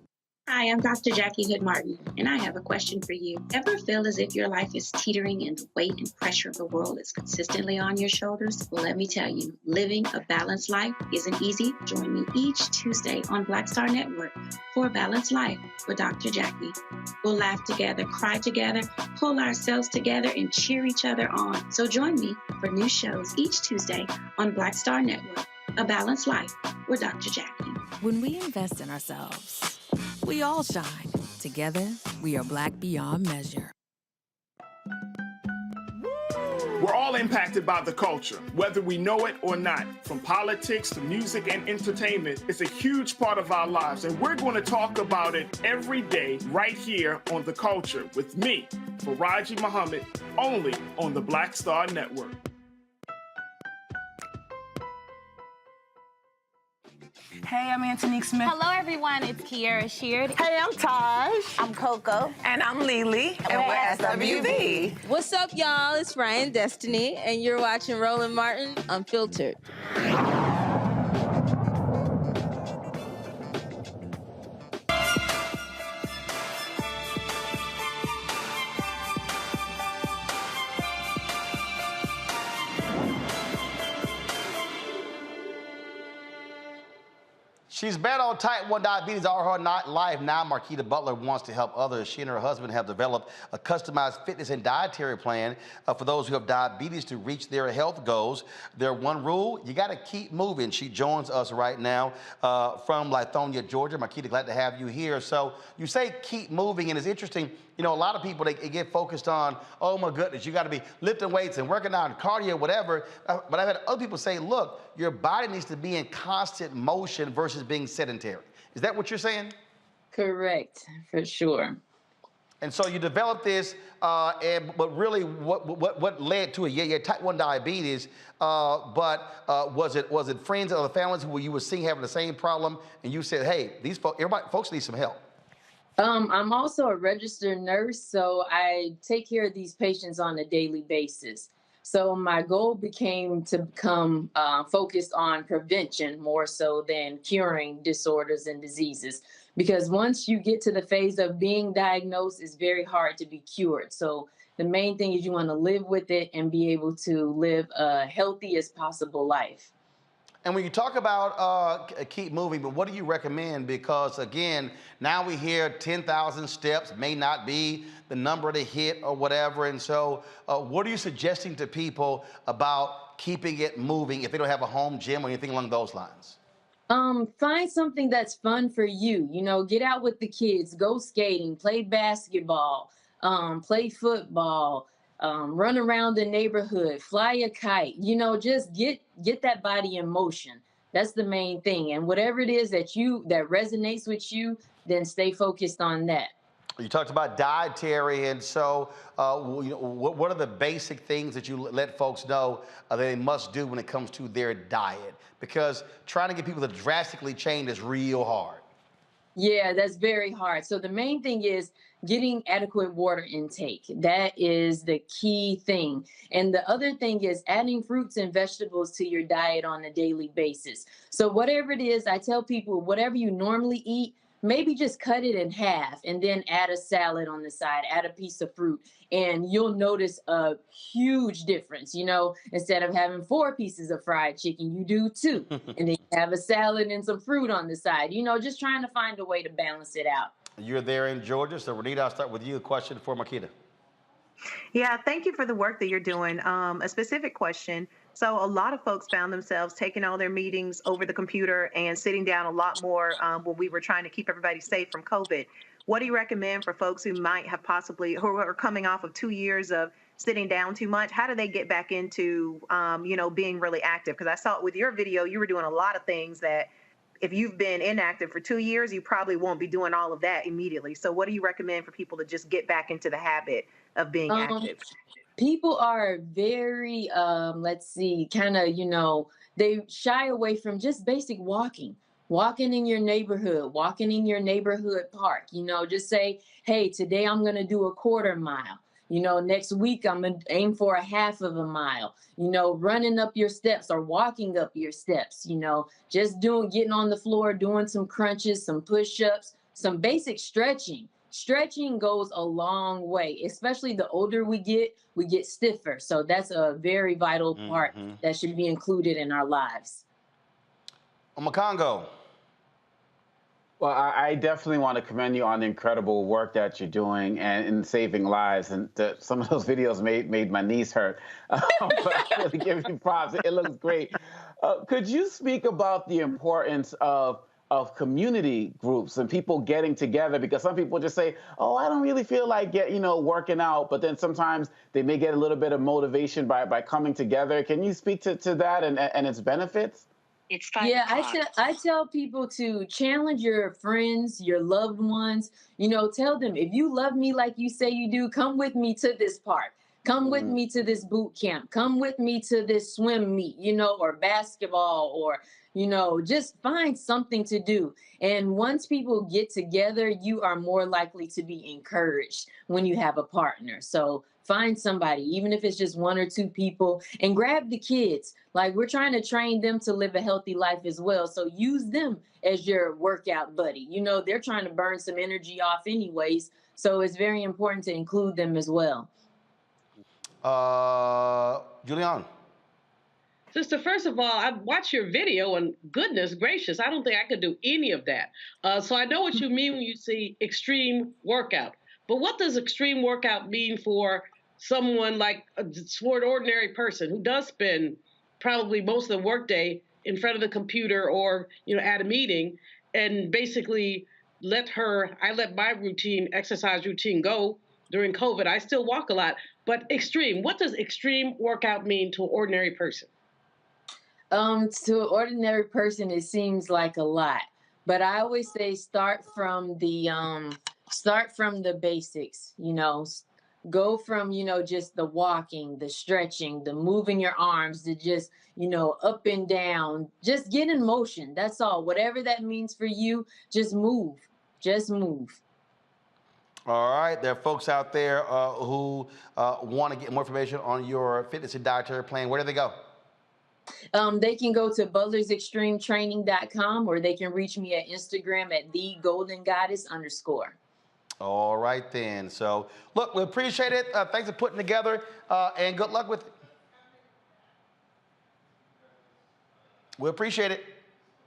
Hi, I'm Dr. Jackie Hood Martin, and I have a question for you. Ever feel as if your life is teetering and the weight and pressure of the world is consistently on your shoulders? Well, let me tell you, living a balanced life isn't easy. Join me each Tuesday on Black Star Network for A Balanced Life with Dr. Jackie. We'll laugh together, cry together, pull ourselves together, and cheer each other on. So join me for new shows each Tuesday on Black Star Network, A Balanced Life with Dr. Jackie. When we invest in ourselves, we all shine. Together, we are black beyond measure. We're all impacted by the culture, whether we know it or not. From politics to music and entertainment, it's a huge part of our lives, and we're going to talk about it every day right here on The Culture with me, Faraji Muhammad, only on the Black Star Network. Hey, I'm Antonique Smith. Hello, everyone. It's Kiara Sheard. Hey, I'm Taj. I'm Coco. And I'm Lily. And we're SWV. What's up, y'all? It's Ryan Destiny, and you're watching Roland Martin Unfiltered. She's battled type 1 diabetes all her life. Now, Marquita Butler wants to help others. She and her husband have developed a customized fitness and dietary plan for those who have diabetes to reach their health goals. Their one rule, you got to keep moving. She joins us right now from Lithonia, Georgia. Marquita, glad to have you here. So you say keep moving, and it's interesting. You know, a lot of people, they get focused on, oh my goodness, you got to be lifting weights and working out, cardio, whatever. But I've had other people say, look, your body needs to be in constant motion versus being sedentary. Is that what you're saying? Correct, for sure. And so you developed this, but really what led to it? Yeah, type 1 diabetes, but was it friends or the families who you were seeing having the same problem, and you said, hey, these folks need some help? I'm also a registered nurse, so I take care of these patients on a daily basis. So my goal became to become focused on prevention more so than curing disorders and diseases. Because once you get to the phase of being diagnosed, it's very hard to be cured. So the main thing is you want to live with it and be able to live a healthiest possible life. And when you talk about keep moving, but what do you recommend? Because again, now we hear 10,000 steps may not be the number to hit or whatever. And so what are you suggesting to people about keeping it moving if they don't have a home gym or anything along those lines? Find something that's fun for you. You know, get out with the kids, go skating, play basketball, play football, run around the neighborhood, fly a kite, you know, just get that body in motion. That's the main thing. And whatever it is that resonates with you, then stay focused on that. You talked about dietary, and so what are the basic things that you let folks know they must do when it comes to their diet? Because trying to get people to drastically change is real hard. Yeah, that's very hard. So the main thing is getting adequate water intake. That is the key thing. And the other thing is adding fruits and vegetables to your diet on a daily basis. So whatever it is, I tell people, whatever you normally eat, maybe just cut it in half and then add a salad on the side, add a piece of fruit, and you'll notice a huge difference. You know, instead of having 4 pieces of fried chicken, you do 2, and then you have a salad and some fruit on the side. You know, just trying to find a way to balance it out. You're there in Georgia, so Renita, I'll start with you. A question for Makita. Yeah, thank you for the work that you're doing. A specific question. So a lot of folks found themselves taking all their meetings over the computer and sitting down a lot more when we were trying to keep everybody safe from COVID. What do you recommend for folks who might have who are coming off of 2 years of sitting down too much? How do they get back into, being really active? Because I saw it with your video, you were doing a lot of things that if you've been inactive for 2 years, you probably won't be doing all of that immediately. So what do you recommend for people to just get back into the habit of being active? People are very, they shy away from just basic walking in your neighborhood, walking in your neighborhood park. Just say, hey, today I'm going to do a 1/4 mile. Next week I'm going to aim for a 1/2 mile, running up your steps or walking up your steps, just getting on the floor, doing some crunches, some push-ups, some basic stretching. Stretching goes a long way, especially the older we get stiffer. So that's a very vital part that should be included in our lives. Makongo. Well, I definitely want to commend you on the incredible work that you're doing and in saving lives. And some of those videos made my knees hurt. But I really give you props. It looks great. Could you speak about the importance of community groups and people getting together? Because some people just say, oh, I don't really feel like working out. But then sometimes they may get a little bit of motivation by coming together. Can you speak to that and its benefits? It's fine. Yeah, I tell people to challenge your friends, your loved ones. Tell them, if you love me like you say you do, come with me to this park. Come with me to this boot camp. Come with me to this swim meet, or basketball, or, just find something to do. And once people get together, you are more likely to be encouraged when you have a partner. So find somebody, even if it's just 1 or 2 people, and grab the kids. Like, we're trying to train them to live a healthy life as well. So use them as your workout buddy. They're trying to burn some energy off anyways. So it's very important to include them as well. Julian. Sister, first of all, I watched your video, and goodness gracious, I don't think I could do any of that. So I know what you mean when you say extreme workout. But what does extreme workout mean for someone like for an ordinary person who does spend probably most of the workday in front of the computer or, at a meeting, and basically I let my exercise routine go during COVID. I still walk a lot, but extreme, what does extreme workout mean to an ordinary person? To an ordinary person, it seems like a lot, but I always say start from the basics, go from, just the walking, the stretching, the moving your arms, to just, up and down, just get in motion. That's all. Whatever that means for you, just move. All right. There are folks out there who want to get more information on your fitness and dietary plan. Where do they go? They can go to butlersextremetraining.com, or they can reach me at Instagram at @thegoldengoddess_. All right, then. So, look, we appreciate it. Thanks for putting together, and good luck with it. We appreciate it.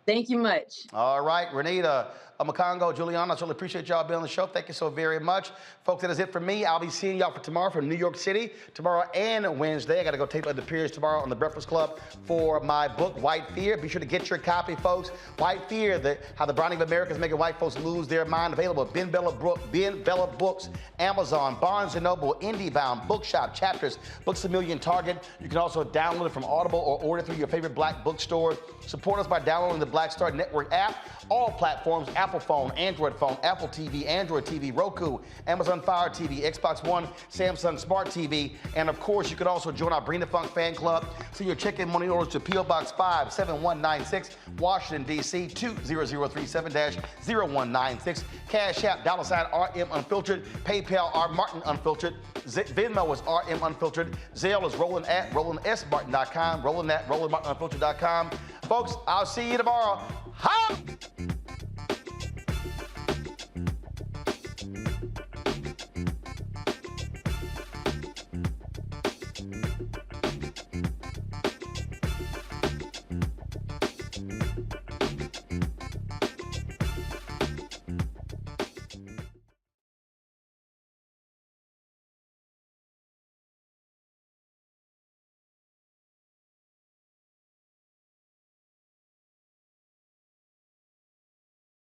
Thank you much. All right, Renita, Makongo, Juliana, I certainly appreciate y'all being on the show. Thank you so very much. Folks, that is it for me. I'll be seeing y'all for tomorrow from New York City, tomorrow and Wednesday. I got to go tape the appearance tomorrow on the Breakfast Club for my book, White Fear. Be sure to get your copy, folks. White Fear, how the browning of America is making white folks lose their mind. Available at Ben Bella Books, Amazon, Barnes & Noble, IndieBound, Bookshop, Chapters, Books A Million, Target. You can also download it from Audible or order through your favorite black bookstore. Support us by downloading the Black Black Star Network app. All platforms, Apple phone, Android phone, Apple TV, Android TV, Roku, Amazon Fire TV, Xbox One, Samsung Smart TV. And of course, you can also join our Bring the Funk fan club. Send your check-in money orders to P.O. Box 57196, Washington, D.C. 20037-0196. Cash App, $RM Unfiltered. PayPal, R Martin Unfiltered. Venmo is RM Unfiltered. Zelle is Roland@RolandSMartin.com. Roland@RolandMartinUnfiltered.com. Folks, I'll see you tomorrow. Holla!